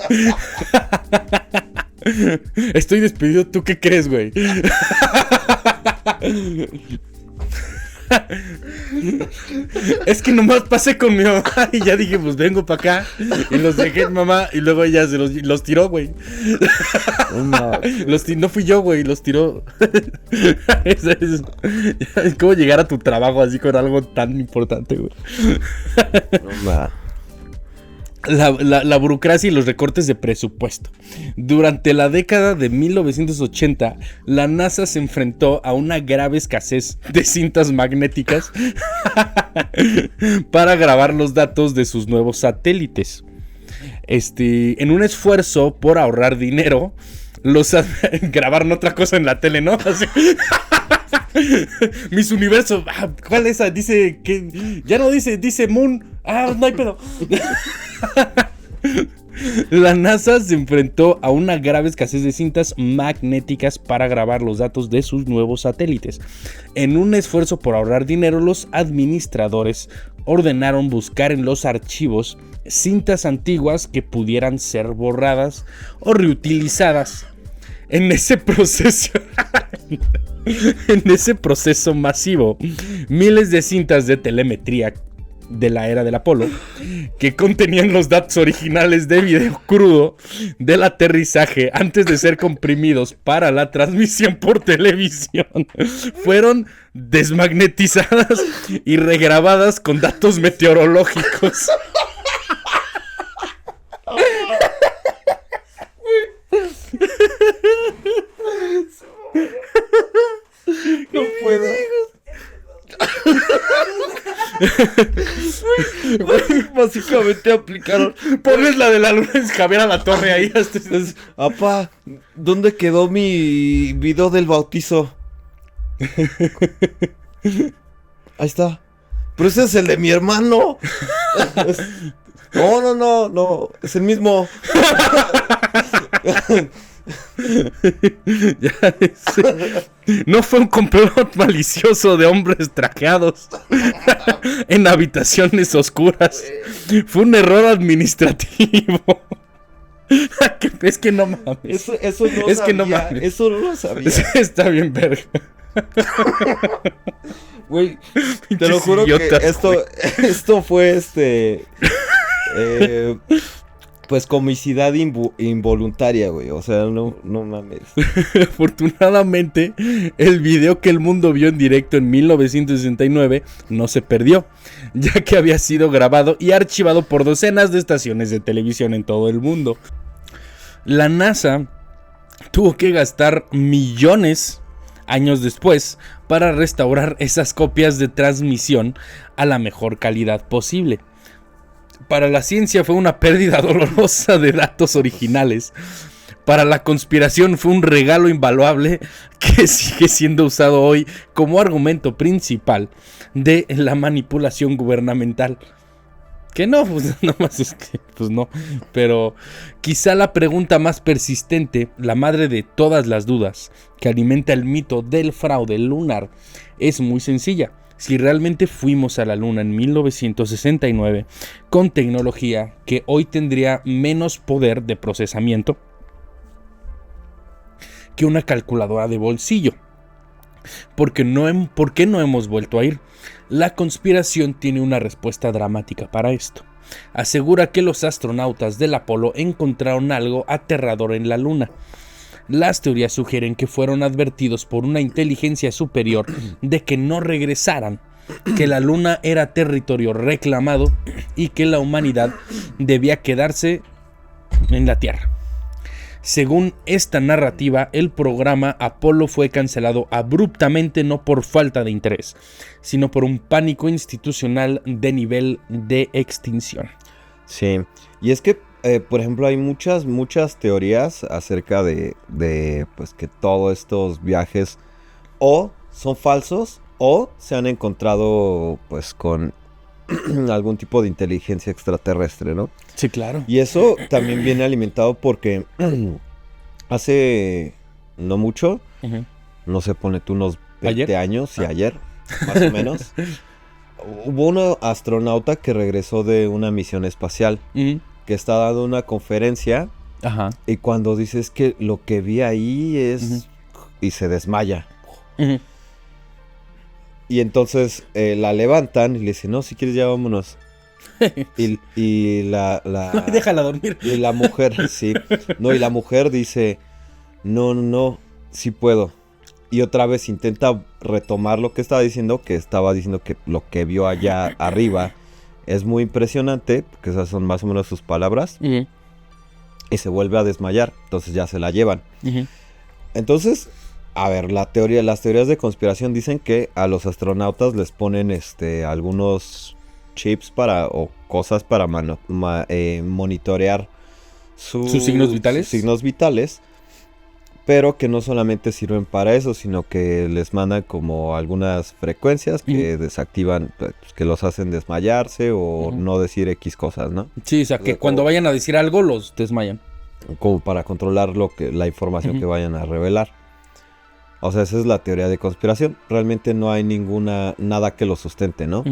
Estoy despedido, ¿tú qué crees, güey? Es que nomás pasé con mi mamá y ya dije, pues vengo para acá. Y los dejé, mamá, y luego ella se los tiró, güey. No. No fui yo, güey, los tiró. Es como llegar a tu trabajo así con algo tan importante, güey. La burocracia y los recortes de presupuesto. Durante la década de 1980, la NASA se enfrentó a una grave escasez de cintas magnéticas para grabar los datos de sus nuevos satélites. En un esfuerzo por ahorrar dinero, grabaron otra cosa en la tele, ¿no? Así. Miss Universo, ¿cuál es esa? Dice que ya no dice Moon. No hay pedo. La NASA se enfrentó a una grave escasez de cintas magnéticas para grabar los datos de sus nuevos satélites. En un esfuerzo por ahorrar dinero, los administradores ordenaron buscar en los archivos cintas antiguas que pudieran ser borradas o reutilizadas. En ese proceso masivo, miles de cintas de telemetría de la era del Apolo, que contenían los datos originales de video crudo del aterrizaje antes de ser comprimidos para la transmisión por televisión, fueron desmagnetizadas y regrabadas con datos meteorológicos. Básicamente aplicaron. Pones la de la luna en Javier Alatorre ahí. Apá, ¿dónde quedó mi video del bautizo? Ahí está. Pero ese es el de mi hermano. No. Es el mismo. No fue un complot malicioso de hombres trajeados en habitaciones oscuras. Fue un error administrativo. Es que no mames. Eso no es sabía, que no mames. Eso no lo sabía. Está bien verga. Güey, te lo juro que esto fue pues comicidad involuntaria, güey. O sea, no mames. Afortunadamente, el video que el mundo vio en directo en 1969 no se perdió, ya que había sido grabado y archivado por docenas de estaciones de televisión en todo el mundo. La NASA tuvo que gastar millones años después para restaurar esas copias de transmisión a la mejor calidad posible. Para la ciencia fue una pérdida dolorosa de datos originales. Para la conspiración fue un regalo invaluable que sigue siendo usado hoy como argumento principal de la manipulación gubernamental. Que no, pues nomás es que, pues no. Pero quizá la pregunta más persistente, la madre de todas las dudas, que alimenta el mito del fraude lunar, es muy sencilla. Si realmente fuimos a la luna en 1969 con tecnología que hoy tendría menos poder de procesamiento que una calculadora de bolsillo. ¿Por qué no hemos vuelto a ir? La conspiración tiene una respuesta dramática para esto. Asegura que los astronautas del Apolo encontraron algo aterrador en la luna. Las teorías sugieren que fueron advertidos por una inteligencia superior de que no regresaran, que la luna era territorio reclamado y que la humanidad debía quedarse en la Tierra. Según esta narrativa, el programa Apolo fue cancelado abruptamente, no por falta de interés, sino por un pánico institucional de nivel de extinción. Sí, y es que, por ejemplo, hay muchas teorías acerca de pues que todos estos viajes o son falsos o se han encontrado pues con algún tipo de inteligencia extraterrestre, ¿no? Sí, claro. Y eso también viene alimentado porque hace no mucho, no sé, pone tú unos 20 años, sí, ayer, más o menos, hubo un astronauta que regresó de una misión espacial, que está dando una conferencia, y cuando dices que lo que vi ahí es... y se desmaya. Y entonces la levantan y le dicen, no, si quieres ya vámonos. y la déjala dormir. Y la mujer, sí. No, y la mujer dice, no, sí puedo. Y otra vez intenta retomar lo que estaba diciendo que lo que vio allá arriba es muy impresionante, porque esas son más o menos sus palabras. Y se vuelve a desmayar, entonces ya se la llevan. Entonces... a ver, las teorías de conspiración dicen que a los astronautas les ponen algunos chips o cosas para monitorear sus signos vitales, pero que no solamente sirven para eso, sino que les mandan como algunas frecuencias que desactivan, pues, que los hacen desmayarse o no decir X cosas, ¿no? Sí, o sea, que cuando vayan a decir algo los desmayan. Como para controlar la información que vayan a revelar. O sea, esa es la teoría de conspiración. Realmente no hay nada que lo sustente, ¿no?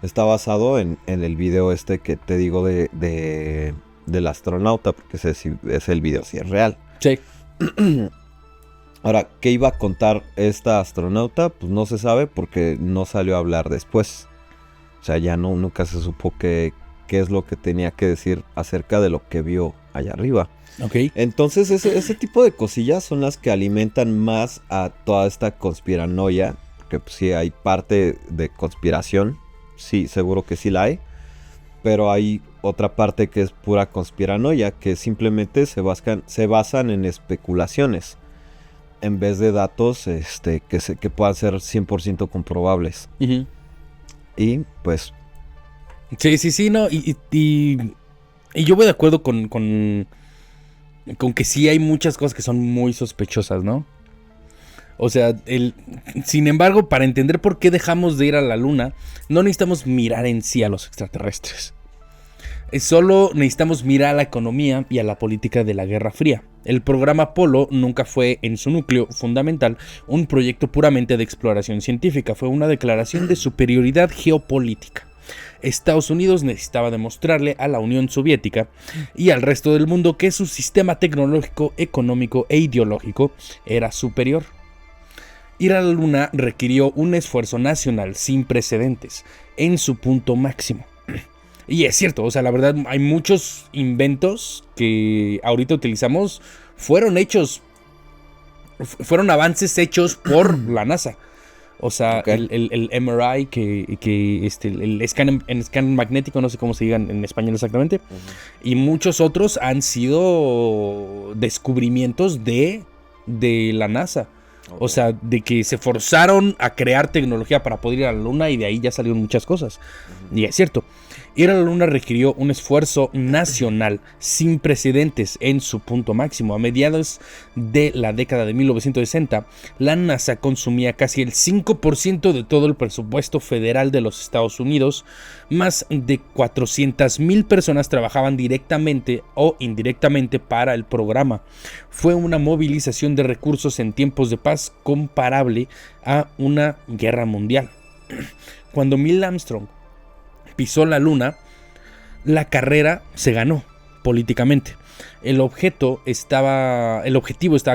Está basado en el video que te digo del astronauta, porque es el video, si es real. Sí. Ahora, ¿qué iba a contar esta astronauta? Pues no se sabe porque no salió a hablar después. O sea, ya nunca se supo qué es lo que tenía que decir acerca de lo que vio allá arriba. Okay. Entonces ese tipo de cosillas son las que alimentan más a toda esta conspiranoia, porque pues, sí hay parte de conspiración, sí, seguro que sí la hay, pero hay otra parte que es pura conspiranoia, que simplemente se basan en especulaciones, en vez de datos que puedan ser 100% comprobables. Y pues... Sí, no, y yo voy de acuerdo con que sí hay muchas cosas que son muy sospechosas, ¿no? O sea, sin embargo, para entender por qué dejamos de ir a la luna, no necesitamos mirar en sí a los extraterrestres. Solo necesitamos mirar a la economía y a la política de la Guerra Fría. El programa Apolo nunca fue, en su núcleo fundamental, un proyecto puramente de exploración científica. Fue una declaración de superioridad geopolítica. Estados Unidos necesitaba demostrarle a la Unión Soviética y al resto del mundo que su sistema tecnológico, económico e ideológico era superior. Ir a la luna requirió un esfuerzo nacional sin precedentes, en su punto máximo. Y es cierto, o sea, la verdad, hay muchos inventos que ahorita utilizamos, fueron avances hechos por la NASA. O sea, okay. el MRI, el escáner magnético, no sé cómo se digan en español exactamente. Y muchos otros han sido descubrimientos de la NASA. Okay. O sea, de que se forzaron a crear tecnología para poder ir a la luna y de ahí ya salieron muchas cosas. Y es cierto. Ir a la luna requirió un esfuerzo nacional sin precedentes en su punto máximo. A mediados de la década de 1960, la NASA consumía casi el 5% de todo el presupuesto federal de los Estados Unidos. Más de 400,000 personas trabajaban directamente o indirectamente para el programa. Fue una movilización de recursos en tiempos de paz comparable a una guerra mundial. Cuando Neil Armstrong pisó la luna, la carrera se ganó políticamente. El objetivo estaba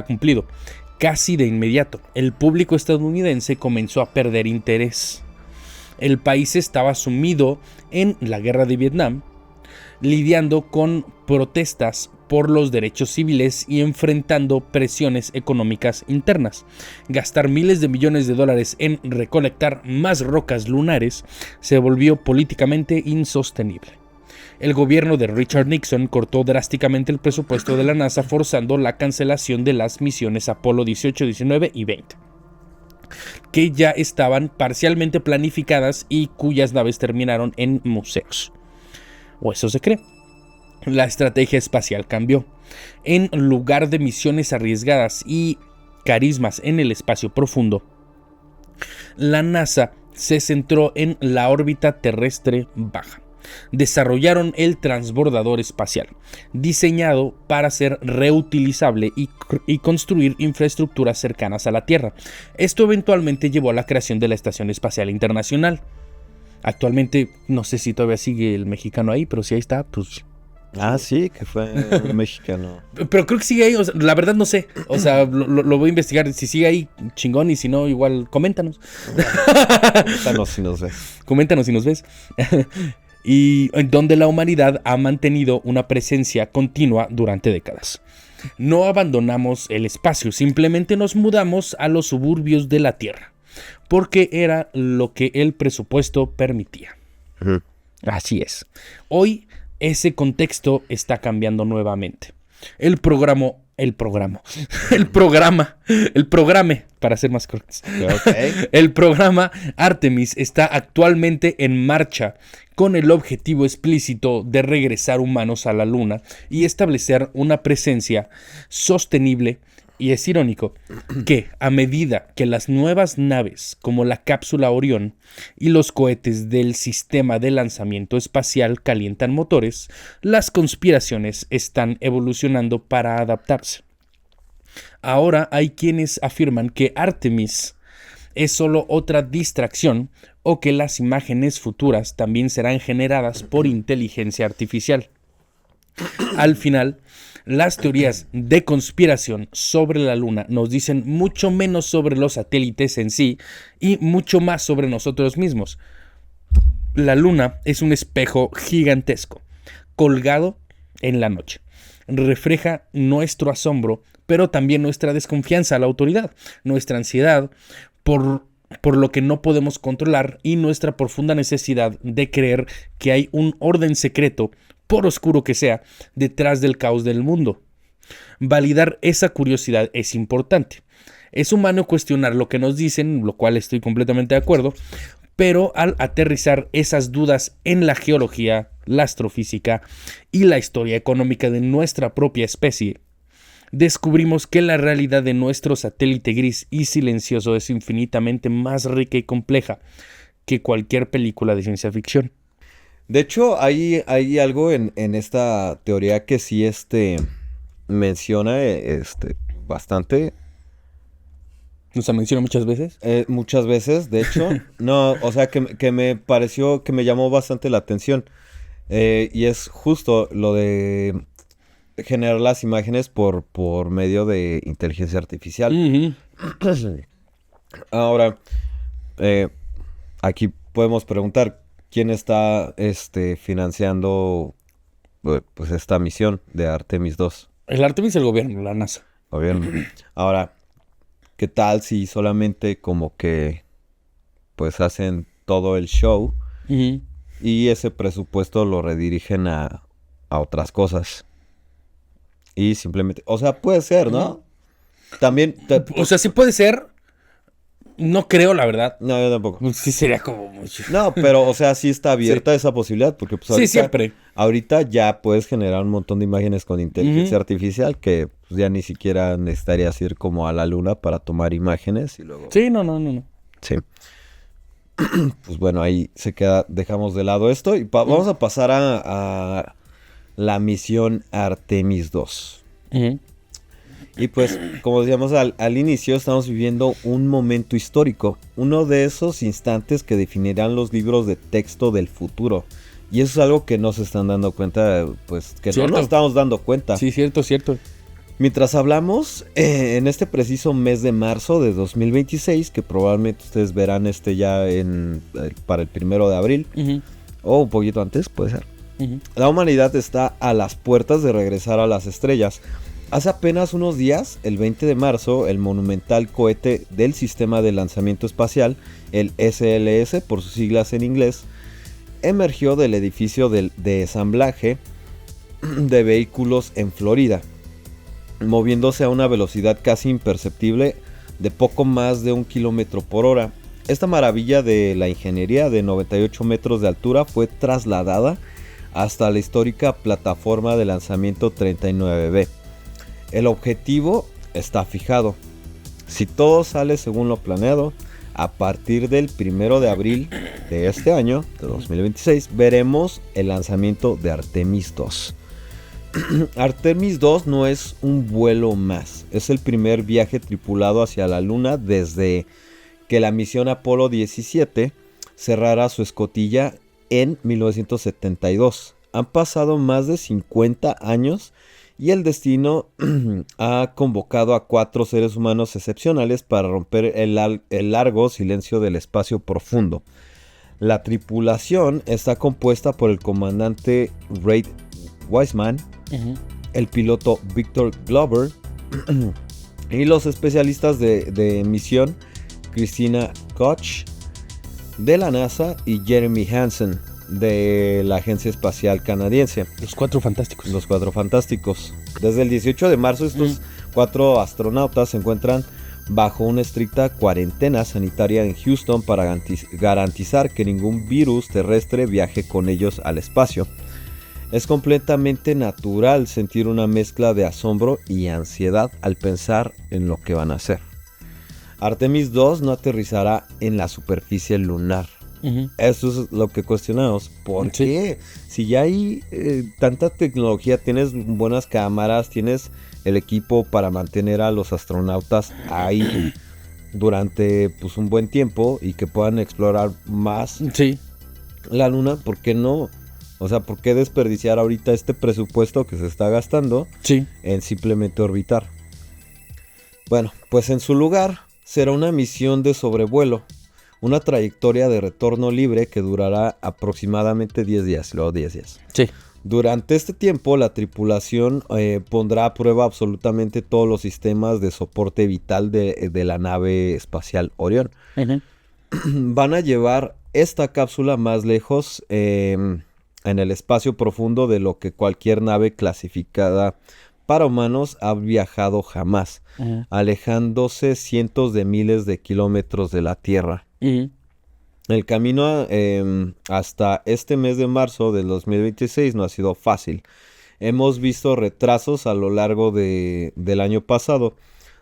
cumplido. Casi de inmediato, el público estadounidense comenzó a perder interés. El país estaba sumido en la guerra de Vietnam, lidiando con protestas por los derechos civiles y enfrentando presiones económicas internas. Gastar miles de millones de dólares en recolectar más rocas lunares se volvió políticamente insostenible. El gobierno de Richard Nixon cortó drásticamente el presupuesto de la NASA, forzando la cancelación de las misiones Apolo 18, 19 y 20, que ya estaban parcialmente planificadas y cuyas naves terminaron en museos. O eso se cree. La estrategia espacial cambió. En lugar de misiones arriesgadas y carismas en el espacio profundo, la NASA se centró en la órbita terrestre baja. Desarrollaron el transbordador espacial, diseñado para ser reutilizable y construir infraestructuras cercanas a la Tierra. Esto eventualmente llevó a la creación de la Estación Espacial Internacional. Actualmente, no sé si todavía sigue el mexicano ahí, pero si ahí está, pues... Ah, sí, que fue mexicano. Pero creo que sigue ahí, o sea, la verdad no sé. O sea, lo voy a investigar. Si sigue ahí, chingón, y si no, igual, coméntanos. Coméntanos si nos ves. Coméntanos si nos ves. Y donde la humanidad ha mantenido una presencia continua durante décadas. No abandonamos el espacio, simplemente nos mudamos a los suburbios de la Tierra, porque era lo que el presupuesto permitía. Así es. Hoy ese contexto está cambiando nuevamente. El programa, para ser más cortos. Okay. El programa Artemis está actualmente en marcha con el objetivo explícito de regresar humanos a la Luna y establecer una presencia sostenible. Y es irónico que a medida que las nuevas naves como la cápsula Orión y los cohetes del sistema de lanzamiento espacial calientan motores, las conspiraciones están evolucionando para adaptarse. Ahora hay quienes afirman que Artemis es solo otra distracción o que las imágenes futuras también serán generadas por inteligencia artificial. Al final, las teorías de conspiración sobre la Luna nos dicen mucho menos sobre los satélites en sí y mucho más sobre nosotros mismos. La Luna es un espejo gigantesco, colgado en la noche. Refleja nuestro asombro, pero también nuestra desconfianza a la autoridad, nuestra ansiedad por lo que no podemos controlar y nuestra profunda necesidad de creer que hay un orden secreto, por oscuro que sea, detrás del caos del mundo. Validar esa curiosidad es importante. Es humano cuestionar lo que nos dicen, lo cual estoy completamente de acuerdo, Pero al aterrizar esas dudas en la geología, la astrofísica y la historia económica de nuestra propia especie, descubrimos que la realidad de nuestro satélite gris y silencioso es infinitamente más rica y compleja que cualquier película de ciencia ficción. De hecho, hay algo en esta teoría que sí menciona bastante. ¿Nos ha mencionado muchas veces? Muchas veces, de hecho. No, o sea, que me pareció, que me llamó bastante la atención. Y es justo lo de generar las imágenes por medio de inteligencia artificial. Ujú. Ahora, eh, aquí podemos preguntar quién está financiando pues esta misión de Artemis 2. El Artemis es el gobierno, la NASA. Gobierno. Ahora, ¿qué tal si solamente como que pues hacen todo el show Ujú. y ese presupuesto lo redirigen a otras cosas? Y simplemente, o sea, puede ser, ¿no? También, O sea, sí puede ser. No creo, la verdad. no, yo tampoco. Pues sí sería como mucho. No, pero, o sea, sí está abierta esa posibilidad, porque pues Sí, siempre. ahorita ya puedes generar un montón de imágenes con inteligencia Ujú. artificial que pues, ya ni siquiera necesitarías ir como a la luna para tomar imágenes y luego... Sí, no. Sí. Pues bueno, ahí se queda, dejamos de lado esto y vamos a pasar a la misión Artemis 2. Ujú. Y pues, como decíamos al inicio, estamos viviendo un momento histórico, uno de esos instantes que definirán los libros de texto del futuro. Y eso es algo que no se están dando cuenta, pues que no Cierto. nos estamos dando cuenta. Sí, cierto. Mientras hablamos, en este preciso mes de marzo de 2026, que probablemente ustedes verán ya para el 1 de abril, Ujú. o un poquito antes, puede ser. Ujú. La humanidad está a las puertas de regresar a las estrellas. Hace apenas unos días, el 20 de marzo, el monumental cohete del Sistema de Lanzamiento Espacial, el SLS por sus siglas en inglés, emergió del edificio de ensamblaje de vehículos en Florida, moviéndose a una velocidad casi imperceptible de poco más de 1 kilómetro por hora. Esta maravilla de la ingeniería de 98 metros de altura fue trasladada hasta la histórica plataforma de lanzamiento 39B. El objetivo está fijado. Si todo sale según lo planeado, a partir del 1 de abril de este año, de 2026, veremos el lanzamiento de Artemis 2. Artemis 2 no es un vuelo más, es el primer viaje tripulado hacia la Luna desde que la misión Apolo 17 cerrara su escotilla en 1972. Han pasado más de 50 años y el destino ha convocado a 4 seres humanos excepcionales para romper el largo silencio del espacio profundo. La tripulación está compuesta por el comandante Ray Wiseman, Ujú. el piloto Victor Glover y los especialistas de misión Christina Koch de la NASA y Jeremy Hansen de la Agencia Espacial Canadiense. Los Cuatro Fantásticos. Los Cuatro Fantásticos. Desde el 18 de marzo estos 4 astronautas se encuentran bajo una estricta cuarentena sanitaria en Houston para garantizar que ningún virus terrestre viaje con ellos al espacio. Es completamente natural sentir una mezcla de asombro y ansiedad al pensar en lo que van a hacer. Artemis 2 no aterrizará en la superficie lunar. Ujú. Eso es lo que cuestionamos. ¿Por Sí. qué? Si ya hay tanta tecnología, tienes buenas cámaras, tienes el equipo para mantener a los astronautas ahí durante pues, un buen tiempo y que puedan explorar más Sí. la luna, ¿por qué no? O sea, ¿por qué desperdiciar ahorita este presupuesto que se está gastando Sí. en simplemente orbitar? Bueno, pues en su lugar será una misión de sobrevuelo, una trayectoria de retorno libre que durará aproximadamente 10 días, luego 10 días. Sí. Durante este tiempo la tripulación pondrá a prueba absolutamente todos los sistemas de soporte vital de la nave espacial Orión. Ujú. Van a llevar esta cápsula más lejos en el espacio profundo de lo que cualquier nave clasificada para humanos ha viajado jamás, Ujú. alejándose cientos de miles de kilómetros de la Tierra. Ujú. El camino hasta este mes de marzo del 2026 no ha sido fácil. Hemos visto retrasos a lo largo del año pasado,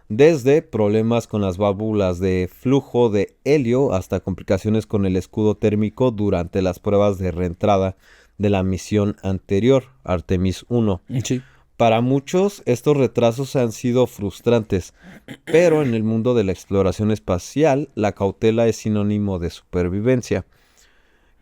desde problemas con las válvulas de flujo de helio hasta complicaciones con el escudo térmico durante las pruebas de reentrada de la misión anterior, Artemis 1. Sí. Para muchos, estos retrasos han sido frustrantes, pero en el mundo de la exploración espacial, la cautela es sinónimo de supervivencia.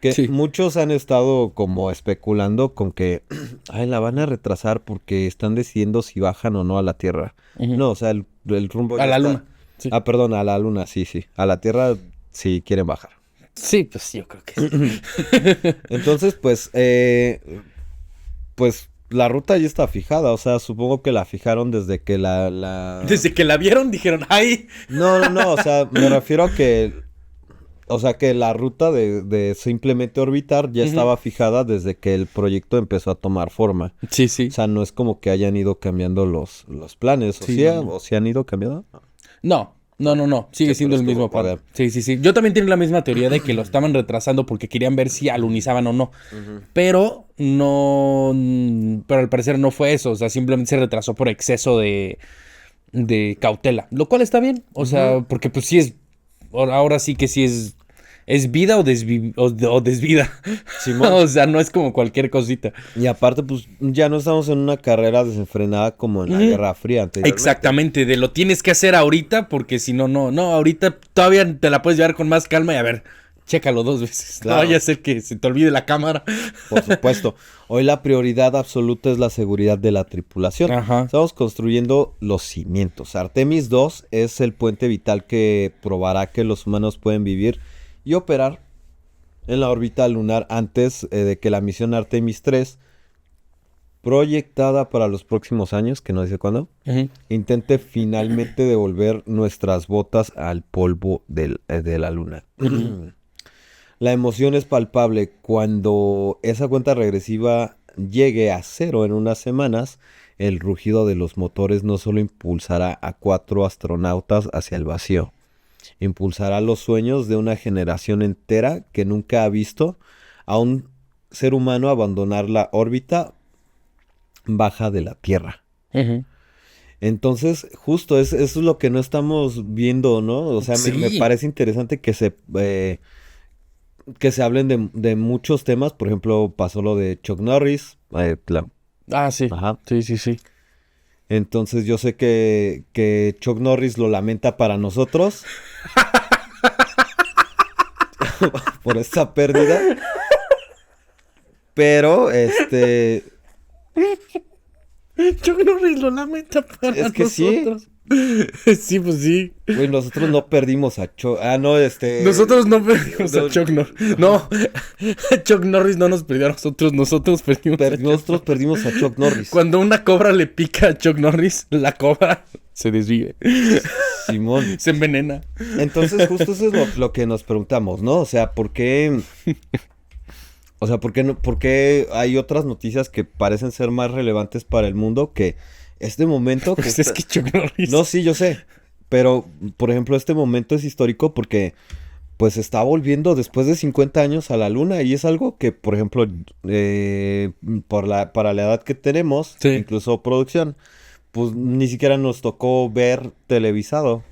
Que Sí. muchos han estado como especulando con que ay, la van a retrasar porque están decidiendo si bajan o no a la Tierra. Ujú. No, o sea, el rumbo A ya la está. luna. Sí. Ah, perdón, a la Luna, sí, sí. A la Tierra sí quieren bajar. Sí, pues yo creo que sí. Entonces, pues la ruta ya está fijada. O sea, supongo que la fijaron desde que Desde que la vieron dijeron, ¡ay! No, o sea, me refiero a que... O sea, que la ruta de simplemente orbitar ya estaba fijada desde que el proyecto empezó a tomar forma. Sí, sí. O sea, no es como que hayan ido cambiando los planes. ¿O Sí. sí, o sí han ido cambiando? No. Sigue Sí, siendo pero el es mismo como, a plan. ver. Sí, sí, sí. Yo también tengo la misma teoría de que lo estaban retrasando porque querían ver si alunizaban o no. Pero no. Pero al parecer no fue eso. O sea, simplemente se retrasó por exceso de cautela. Lo cual está bien. O sea, porque pues sí es. Ahora sí que sí es. ¿Es vida o desvida? Simón. O sea, no es como cualquier cosita. Y aparte, pues ya no estamos en una carrera desenfrenada como en la Guerra Fría anteriormente. Exactamente, de lo tienes que hacer ahorita porque si no, no, ahorita todavía te la puedes llevar con más calma y a ver, chécalo 2 veces. Claro. No vaya a ser que se te olvide la cámara. Por supuesto. Hoy la prioridad absoluta es la seguridad de la tripulación. Ajá. Estamos construyendo los cimientos. Artemis 2 es el puente vital que probará que los humanos pueden vivir y operar en la órbita lunar antes de que la misión Artemis 3, proyectada para los próximos años, que no dice cuándo, intente finalmente devolver nuestras botas al polvo de la luna. La emoción es palpable cuando esa cuenta regresiva llegue a 0 en unas semanas. El rugido de los motores no solo impulsará a 4 astronautas hacia el vacío, impulsará los sueños de una generación entera que nunca ha visto a un ser humano abandonar la órbita baja de la Tierra. Entonces, justo eso es lo que no estamos viendo, ¿no? O sea, Sí. me parece interesante que se hablen de muchos temas. Por ejemplo, pasó lo de Chuck Norris. Ah, sí. Ajá. Sí. Entonces yo sé que Chuck Norris lo lamenta para nosotros por esta pérdida. Pero, Chuck Norris lo lamenta para Es que sí. nosotros. Sí, pues sí. güey, nosotros no perdimos a Chuck. Nosotros no perdimos no, a Chuck Norris. No, Chuck Norris no nos perdió a nosotros. Nosotros perdimos a Chuck Nosotros perdimos a Chuck Norris. Cuando una cobra le pica a Chuck Norris, la cobra se desvive. Simón. Se envenena. Entonces, justo eso es lo que nos preguntamos, ¿no? O sea, ¿por qué? O sea, ¿por qué hay otras noticias que parecen ser más relevantes para el mundo que este momento? Pues es que Chuck Norris. No, sí, yo sé. Pero, por ejemplo, este momento es histórico porque, pues, está volviendo después de 50 años a la luna. Y es algo que, por ejemplo, para la edad que tenemos, Sí. incluso producción, pues, ni siquiera nos tocó ver televisado.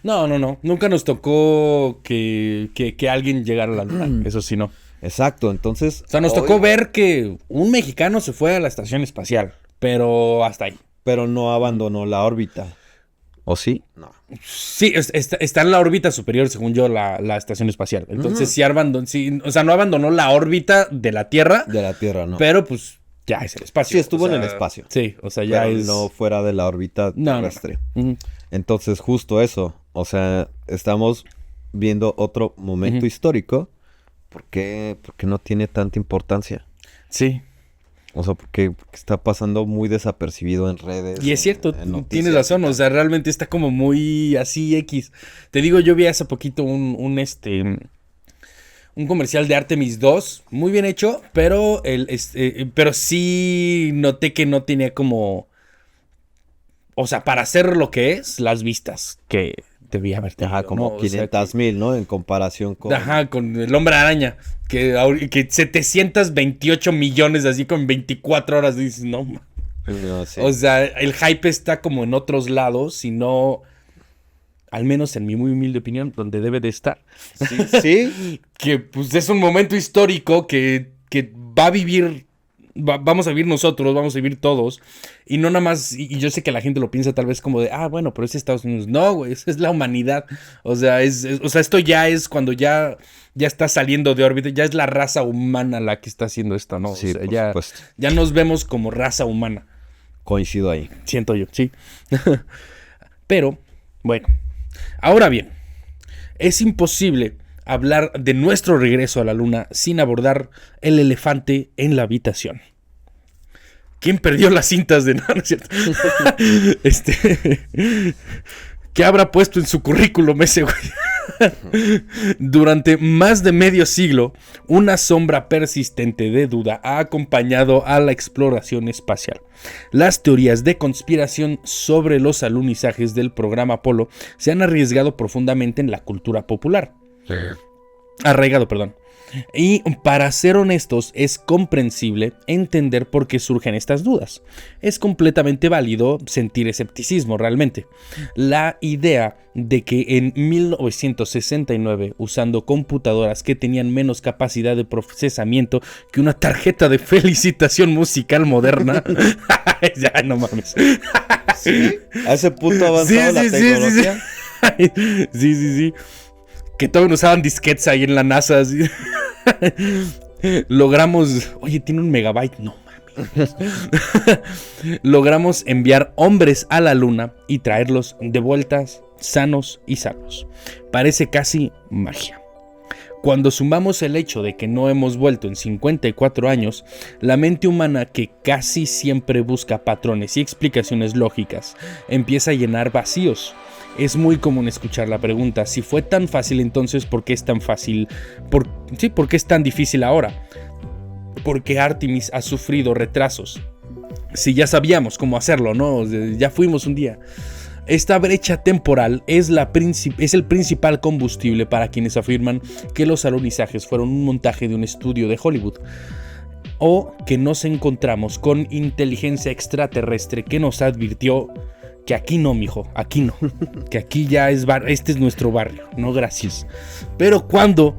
No. Nunca nos tocó que alguien llegara a la luna. Eso sí, no. Exacto, entonces... O sea, nos tocó ver que un mexicano se fue a la estación espacial. Pero hasta ahí. Pero no abandonó la órbita. ¿O sí? No. Sí, está en la órbita superior, según yo, la estación espacial. Entonces, sí, o sea, no abandonó la órbita de la Tierra, De la Tierra, no. pero pues ya es el espacio. Sí, estuvo O sea, en el espacio. Sí, o sea, ya Pero es... no fuera de la órbita No. terrestre. Ujú. Entonces, justo eso. O sea, estamos viendo otro momento histórico. ¿Por qué no tiene tanta importancia? Sí. O sea, porque está pasando muy desapercibido en redes. Y es cierto, en noticias. tienes razón, o sea, realmente está como muy así X. Te digo, yo vi hace poquito un comercial de Artemis 2, muy bien hecho, pero pero sí noté que no tenía como, o sea, para hacer lo que es, las vistas que debía haber tenido. Ajá, como ¿no? 500,000, ¿no? En comparación con... Ajá, con el Hombre Araña. Que 728 millones así con 24 horas. Dices, no. No sé. O sea, el hype está como en otros lados, sino... Al menos en mi muy humilde opinión, donde debe de estar. Sí. Que pues es un momento histórico que va a vivir... vamos a vivir nosotros, vamos a vivir todos. Y no nada más, y yo sé que la gente lo piensa tal vez como de, bueno, pero es Estados Unidos. No, güey, es la humanidad. O sea, esto ya es cuando ya está saliendo de órbita, ya es la raza humana la que está haciendo esto, ¿no? Sí, o sea, por ya nos vemos como raza humana. Coincido ahí. Siento yo, sí. Pero, bueno, ahora bien, es imposible hablar de nuestro regreso a la luna sin abordar el elefante en la habitación. ¿Quién perdió las cintas de... No, no es cierto. ¿Qué habrá puesto en su currículum ese güey? Durante más de medio siglo, una sombra persistente de duda ha acompañado a la exploración espacial. Las teorías de conspiración sobre los alunizajes del programa Apolo se han arriesgado profundamente en la cultura popular. Arraigado, perdón. Y para ser honestos, es comprensible entender por qué surgen estas dudas. Es completamente válido sentir escepticismo realmente. La idea de que en 1969, usando computadoras que tenían menos capacidad de procesamiento que una tarjeta de felicitación musical moderna, ya no mames. ¿Sí? A ese punto avanzado la tecnología. Sí. Que todavía usaban disquetes ahí en la NASA. Así. Logramos... Oye, tiene 1 megabyte. No mames. Logramos enviar hombres a la luna y traerlos de vuelta sanos y salvos. Parece casi magia. Cuando sumamos el hecho de que no hemos vuelto en 54 años, la mente humana, que casi siempre busca patrones y explicaciones lógicas, empieza a llenar vacíos. Es muy común escuchar la pregunta: si fue tan fácil entonces, ¿por qué es tan fácil? ¿Por qué es tan difícil ahora? ¿Por qué Artemis ha sufrido retrasos? Si ya sabíamos cómo hacerlo, ¿no? Ya fuimos un día. Esta brecha temporal es el principal combustible para quienes afirman que los alunizajes fueron un montaje de un estudio de Hollywood, o que nos encontramos con inteligencia extraterrestre que nos advirtió que aquí no, mijo, aquí no, que aquí ya este es nuestro barrio, no gracias. Pero cuando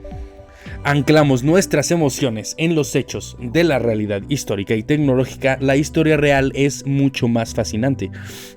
anclamos nuestras emociones en los hechos de la realidad histórica y tecnológica, la historia real es mucho más fascinante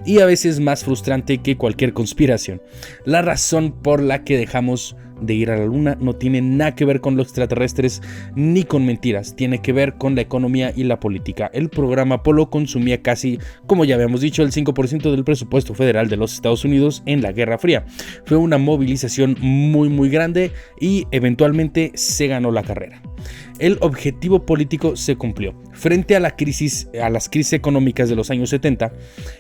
y a veces más frustrante que cualquier conspiración. La razón por la que dejamos de ir a la luna no tiene nada que ver con los extraterrestres ni con mentiras, tiene que ver con la economía y la política. El programa Apolo consumía casi, como ya habíamos dicho, el 5% del presupuesto federal de los Estados Unidos en la Guerra Fría. Fue una movilización muy grande y eventualmente se ganó la carrera. El objetivo político se cumplió. Frente a las crisis económicas de los años 70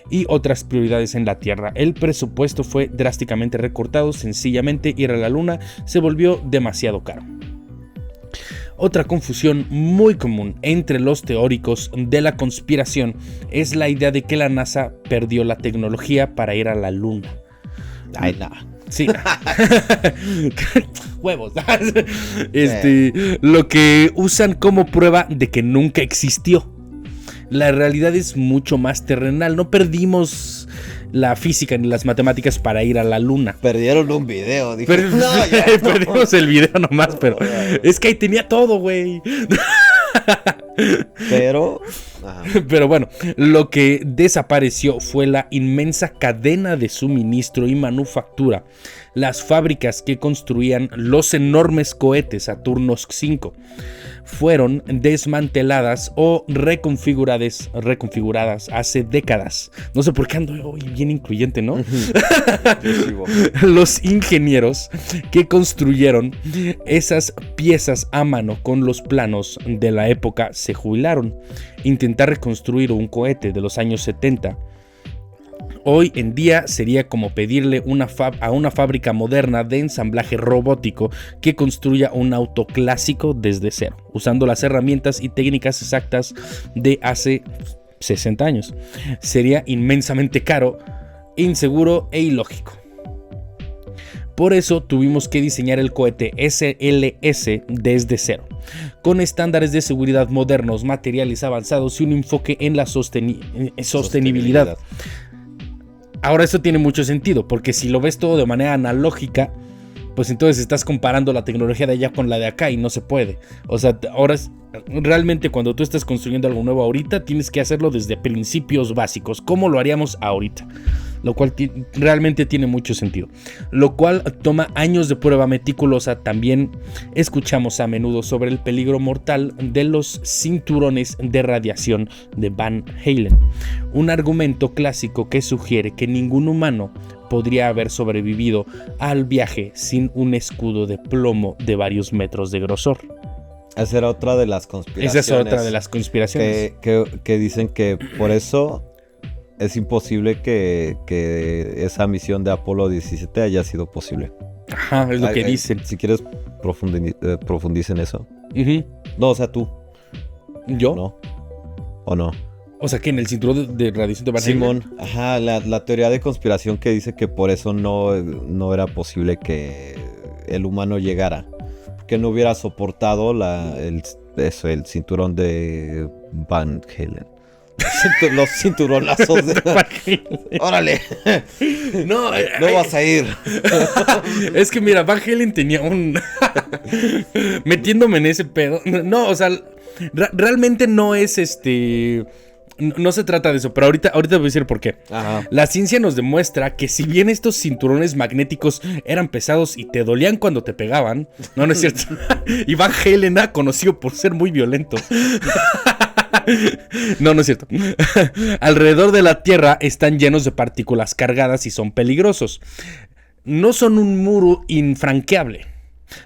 y otras prioridades en la Tierra, el presupuesto fue drásticamente recortado. Sencillamente ir a la luna se volvió demasiado caro. Otra confusión muy común entre los teóricos de la conspiración es la idea de que la NASA perdió la tecnología para ir a la luna. Ay, nada. Sí. Huevos. Lo que usan como prueba de que nunca existió. La realidad es mucho más terrenal. No perdimos la física ni las matemáticas para ir a la luna. Perdieron un video. Dije, perdimos el video nomás, pero es que ahí tenía todo, güey. Pero bueno, lo que desapareció fue la inmensa cadena de suministro y manufactura. Las fábricas que construían los enormes cohetes Saturno V fueron desmanteladas o reconfiguradas hace décadas. No sé por qué ando hoy bien incluyente, ¿no? Los ingenieros que construyeron esas piezas a mano con los planos de la época se jubilaron. Intentar reconstruir un cohete de los años 70 hoy en día sería como pedirle a una fábrica moderna de ensamblaje robótico que construya un auto clásico desde cero, usando las herramientas y técnicas exactas de hace 60 años. Sería inmensamente caro, inseguro e ilógico. Por eso tuvimos que diseñar el cohete SLS desde cero, con estándares de seguridad modernos, materiales avanzados y un enfoque en la sostenibilidad. Ahora esto tiene mucho sentido, porque si lo ves todo de manera analógica, pues entonces estás comparando la tecnología de allá con la de acá y no se puede. O sea, ahora realmente cuando tú estás construyendo algo nuevo ahorita, tienes que hacerlo desde principios básicos, como lo haríamos ahorita. Lo cual realmente tiene mucho sentido. Lo cual toma años de prueba meticulosa. También escuchamos a menudo sobre el peligro mortal de los cinturones de radiación de Van Halen. Un argumento clásico que sugiere que ningún humano podría haber sobrevivido al viaje sin un escudo de plomo de varios metros de grosor. Esa era otra de las conspiraciones. Esa es otra de las conspiraciones. Que dicen que por eso es imposible que esa misión de Apolo 17 haya sido posible. Ajá, es lo que dicen. Si quieres, profundiza en eso. Uh-huh. No, o sea, tú. ¿Yo? ¿No? ¿O no? O sea, que en el cinturón de radiación de Van Halen. Simón, ajá, la teoría de conspiración que dice que por eso no era posible que el humano llegara. Que no hubiera soportado el cinturón de Van Halen. Los cinturonazos de... ¡Órale! No vas a ir. Es que mira, Van Halen tenía un... Metiéndome en ese pedo. No, o sea, realmente no es No se trata de eso, pero ahorita te voy a decir por qué. Ajá. La ciencia nos demuestra que si bien estos cinturones magnéticos eran pesados y te dolían cuando te pegaban, no es cierto. Y Van Halen era conocido por ser muy violento. No es cierto. Alrededor de la Tierra están llenos de partículas cargadas y son peligrosos. No son un muro infranqueable.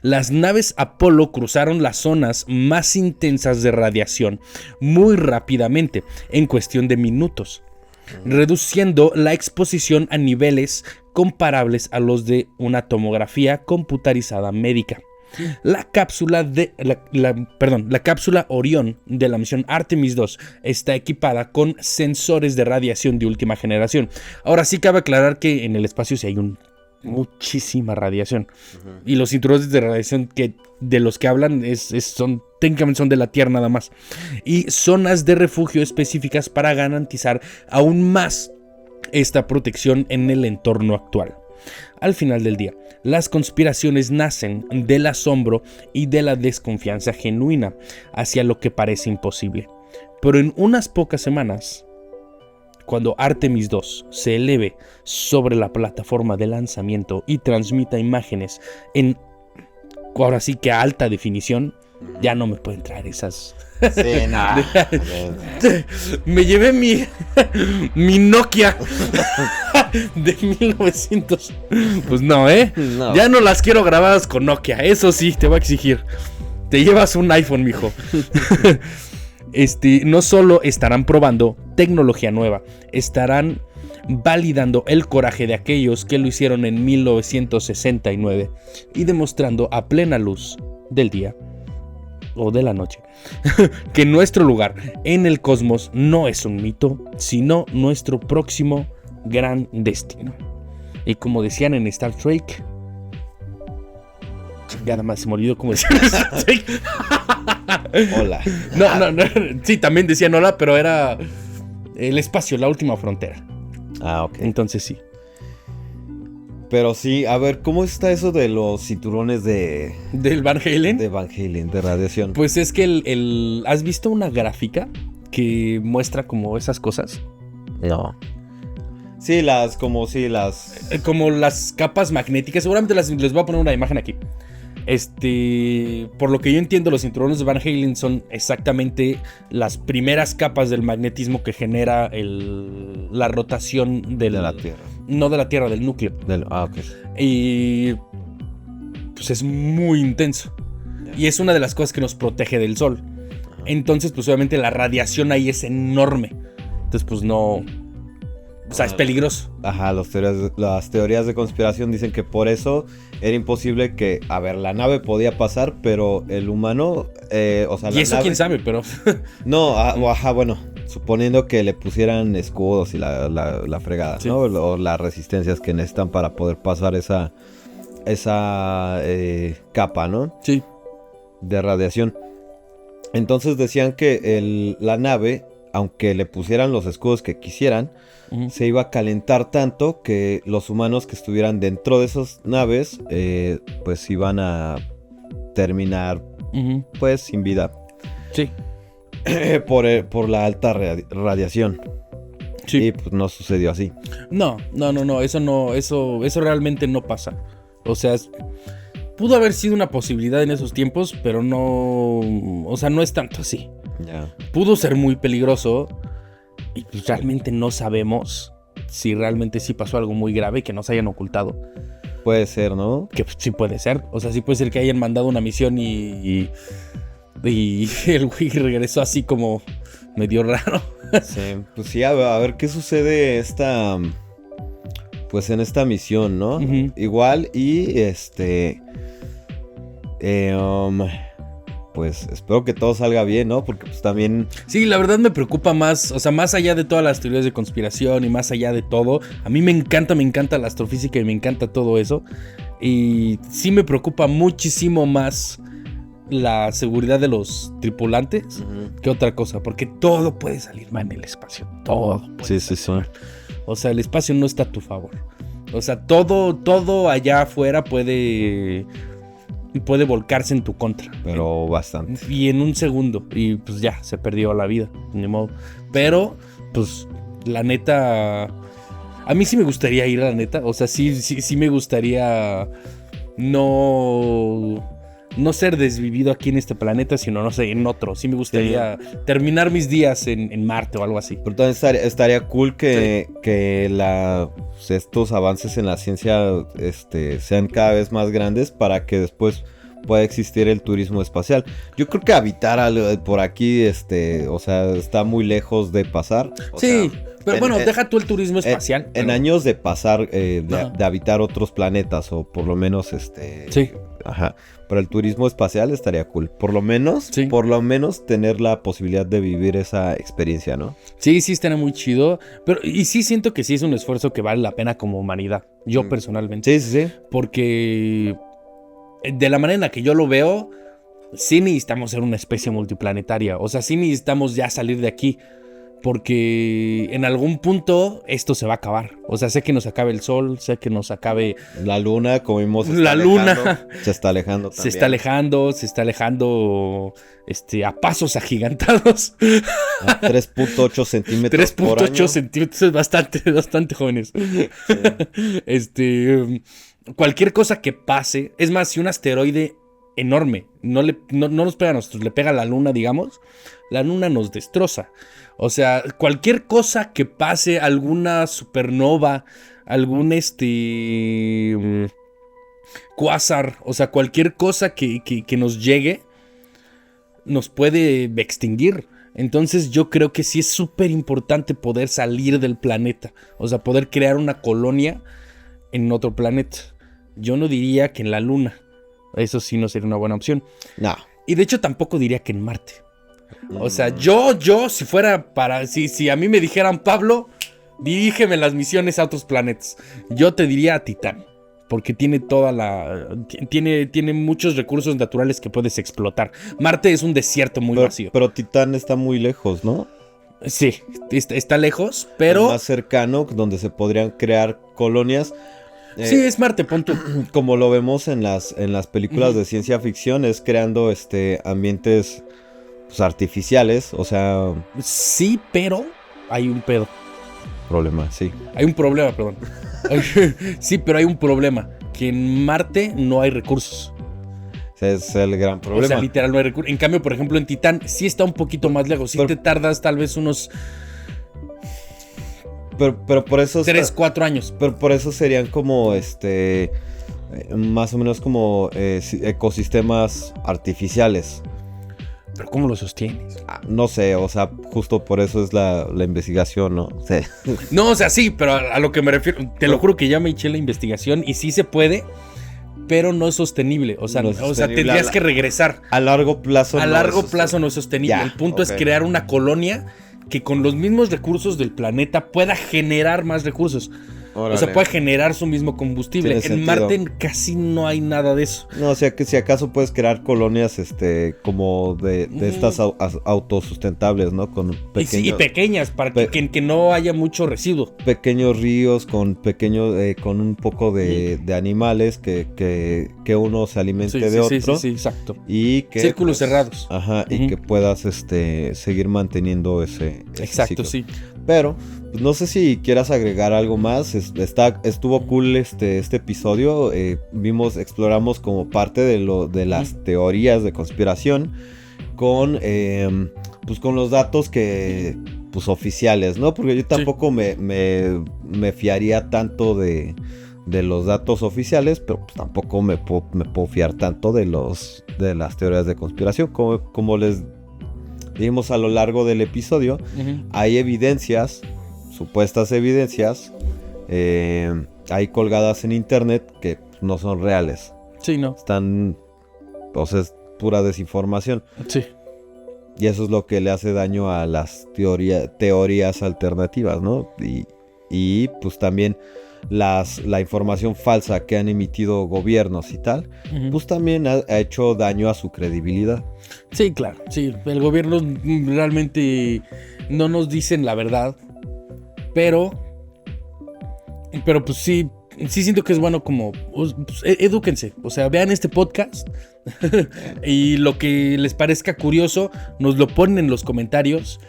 Las naves Apolo cruzaron las zonas más intensas de radiación muy rápidamente, en cuestión de minutos, reduciendo la exposición a niveles comparables a los de una tomografía computarizada médica. La cápsula Orión de la misión Artemis II está equipada con sensores de radiación de última generación. Ahora sí cabe aclarar que en el espacio sí hay muchísima radiación. Uh-huh. Y los cinturones de radiación de los que hablan técnicamente son de la Tierra nada más. Y zonas de refugio específicas para garantizar aún más esta protección en el entorno actual. Al final del día, las conspiraciones nacen del asombro y de la desconfianza genuina hacia lo que parece imposible. Pero en unas pocas semanas, cuando Artemis II se eleve sobre la plataforma de lanzamiento y transmita imágenes ahora sí que a alta definición, ya no me pueden traer esas. Sí, nada. Me llevé mi Nokia de 1900. Pues no, no. Ya no las quiero grabadas con Nokia. Eso sí, te voy a exigir. Te llevas un iPhone, mijo. No solo estarán probando tecnología nueva, estarán validando el coraje de aquellos que lo hicieron en 1969 y demostrando a plena luz del día o de la noche que nuestro lugar en el cosmos no es un mito, sino nuestro próximo gran destino. Y como decían en Star Trek, nada más se me olvidó cómo decían Star Trek. Hola. No, sí, también decían hola, pero era el espacio, la última frontera. Ah, ok. Entonces sí. Pero sí, a ver, ¿cómo está eso de los cinturones ¿Del Van Halen? De Van Halen, de radiación. Pues es que ¿has visto una gráfica que muestra como esas cosas? No. Sí, como las capas magnéticas. Seguramente les voy a poner una imagen aquí. Por lo que yo entiendo, los cinturones de Van Halen son exactamente las primeras capas del magnetismo que genera la rotación de la Tierra. No de la Tierra, del núcleo. Ok. Y pues es muy intenso. Yeah. Y es una de las cosas que nos protege del sol. Ajá. Entonces, pues obviamente la radiación ahí es enorme. Entonces, pues no... O sea, es peligroso. Ajá, las teorías de conspiración dicen que por eso era imposible que... A ver, la nave podía pasar, pero el humano... y eso quién sabe, pero... No, ajá, bueno, suponiendo que le pusieran escudos y la fregada, sí. ¿No? O las resistencias que necesitan para poder pasar esa capa, ¿no? Sí. De radiación. Entonces decían que la nave, aunque le pusieran los escudos que quisieran, se iba a calentar tanto que los humanos que estuvieran dentro de esas naves, pues iban a terminar, pues, sin vida. Sí. por la alta radiación. Sí. Y pues no sucedió así. No, eso realmente no pasa. O sea, pudo haber sido una posibilidad en esos tiempos, pero no, o sea, no es tanto así. Ya. Pudo ser muy peligroso y pues realmente no sabemos si realmente sí pasó algo muy grave que nos hayan ocultado. Puede ser, ¿no? Que pues, sí puede ser. O sea, sí puede ser que hayan mandado una misión y el güey regresó así como medio raro. Sí, pues sí, a ver qué sucede pues en esta misión, ¿no? Igual y pues espero que todo salga bien, ¿no? Porque pues también... Sí, la verdad me preocupa más, o sea, más allá de todas las teorías de conspiración y más allá de todo, a mí me encanta la astrofísica y me encanta todo eso. Y sí me preocupa muchísimo más la seguridad de los tripulantes que otra cosa, porque todo puede salir mal en el espacio, todo puede salir mal. O sea, el espacio no está a tu favor. O sea, todo allá afuera puede volcarse en tu contra. Pero bastante. Y en un segundo. Y pues ya, se perdió la vida. Ni modo. Pero, pues, la neta... A mí sí me gustaría ir, la neta. O sea, sí me gustaría no ser desvivido aquí en este planeta, sino, no sé, en otro. Sí me gustaría terminar mis días en Marte o algo así. Pero también estaría cool que estos avances en la ciencia sean cada vez más grandes para que después pueda existir el turismo espacial. Yo creo que habitar por aquí, o sea, está muy lejos de pasar. Sí, pero bueno, deja tú el turismo espacial. En años de pasar, de habitar otros planetas, o por lo menos, Sí. Ajá. Pero el turismo espacial estaría cool. Por lo menos tener la posibilidad de vivir esa experiencia, ¿no? Sí, estaría muy chido. Y sí siento que sí es un esfuerzo que vale la pena como humanidad. Yo personalmente. Sí. Porque de la manera en la que yo lo veo, sí necesitamos ser una especie multiplanetaria. O sea, sí necesitamos ya salir de aquí. Porque en algún punto esto se va a acabar. O sea, sé que nos acabe el sol, sé que nos acabe... La luna, como vimos, la luna se está alejando también. Se está alejando a pasos agigantados. A 3.8 centímetros 3.8 centímetros es bastante jóvenes. Sí. Cualquier cosa que pase, es más, si un asteroide enorme no nos pega a nosotros, le pega a la luna, digamos, la luna nos destroza. O sea, cualquier cosa que pase, alguna supernova, algún cuásar, o sea, cualquier cosa que nos llegue, nos puede extinguir. Entonces yo creo que sí es súper importante poder salir del planeta. O sea, poder crear una colonia en otro planeta. Yo no diría que en la luna. Eso sí no sería una buena opción. No. Y de hecho tampoco diría que en Marte. O sea, yo si fuera si a mí me dijeran, Pablo, dirígeme las misiones a otros planetas, yo te diría a Titán. Porque tiene tiene muchos recursos naturales que puedes explotar. Marte es un desierto muy vacío. Pero Titán está muy lejos, ¿no? Sí, está lejos, pero... El más cercano, donde se podrían crear colonias. Sí, es Marte, punto. Como lo vemos en las películas de ciencia ficción, es creando ambientes pues, artificiales, o sea... Sí, pero hay un pedo. Problema, sí. Hay un problema, perdón. Sí, pero hay un problema. Que en Marte no hay recursos. Ese es el gran problema. O sea, literal no hay recursos. En cambio, por ejemplo, en Titán sí está un poquito más lejos. Sí te tardas tal vez unos... Pero por eso... 3-4 años. Pero por eso serían como más o menos como ecosistemas artificiales. ¿Pero cómo lo sostienes? No sé, o sea, justo por eso es la investigación, ¿no? Sí. No, o sea, sí, pero a lo que me refiero, te lo juro que ya me eché la investigación y sí se puede, pero no es sostenible. O sea, tendrías que regresar. A largo plazo no es sostenible. El punto es crear una colonia que con los mismos recursos del planeta pueda generar más recursos. Órale. O sea, puede generar su mismo combustible. Tiene En sentido. Marte casi no hay nada de eso. No, o sea que si acaso puedes crear colonias como de estas autosustentables, ¿no? Con Y pequeñas, para pe- que no haya mucho residuo. pequeños ríos, con con un poco de animales que uno se alimente de otro. Sí, exacto. Y que Círculos cerrados. Ajá, y Ujú. que puedas seguir manteniendo ese Exacto, ciclo. sí. Pero pues, no sé si quieras agregar algo más. Estuvo cool este episodio. Exploramos como parte de las teorías de conspiración con pues con los datos que pues oficiales, ¿no? Porque yo tampoco me fiaría tanto de los datos oficiales, pero pues tampoco me puedo fiar tanto de las teorías de conspiración. Como les dijimos a lo largo del episodio, Ujú. hay evidencias, supuestas evidencias, hay colgadas en internet que no son reales. Sí, no. Están, pues es pura desinformación. Sí. Y eso es lo que le hace daño a las teorías alternativas, ¿no? Y pues también la información falsa que han emitido gobiernos y tal, Ujú. pues también ha hecho daño a su credibilidad. Sí, claro. Sí, el gobierno realmente no nos dicen la verdad. Pero pues sí siento que es bueno como pues, edúquense, o sea, vean este podcast y lo que les parezca curioso nos lo ponen en los comentarios.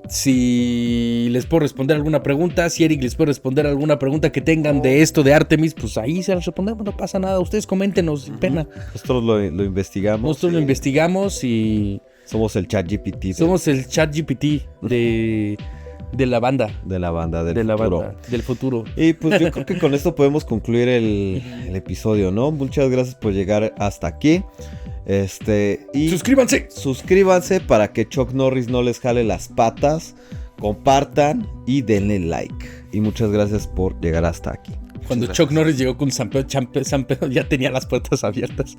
Si les puedo responder alguna pregunta, si Eric les puede responder alguna pregunta que tengan de esto de Artemis, pues ahí se las respondemos, no pasa nada. Ustedes coméntenos, sin pena. Nosotros lo investigamos. Nosotros lo investigamos y Somos el ChatGPT somos el ChatGPT de la banda. de la banda del de la futuro. banda del futuro. Y pues yo creo que con esto podemos concluir el episodio, ¿no? Muchas gracias por llegar hasta aquí. Y suscríbanse para que Chuck Norris no les jale las patas. Compartan y denle like. Y muchas gracias por llegar hasta aquí. Cuando Chuck Norris llegó con San Pedro ya tenía las puertas abiertas.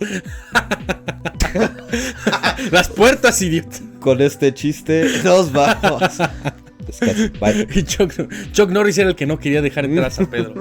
Las puertas, idiota. Con este chiste nos vamos. Descansen. Bye. Y Chuck Norris era el que no quería dejar entrar a San Pedro.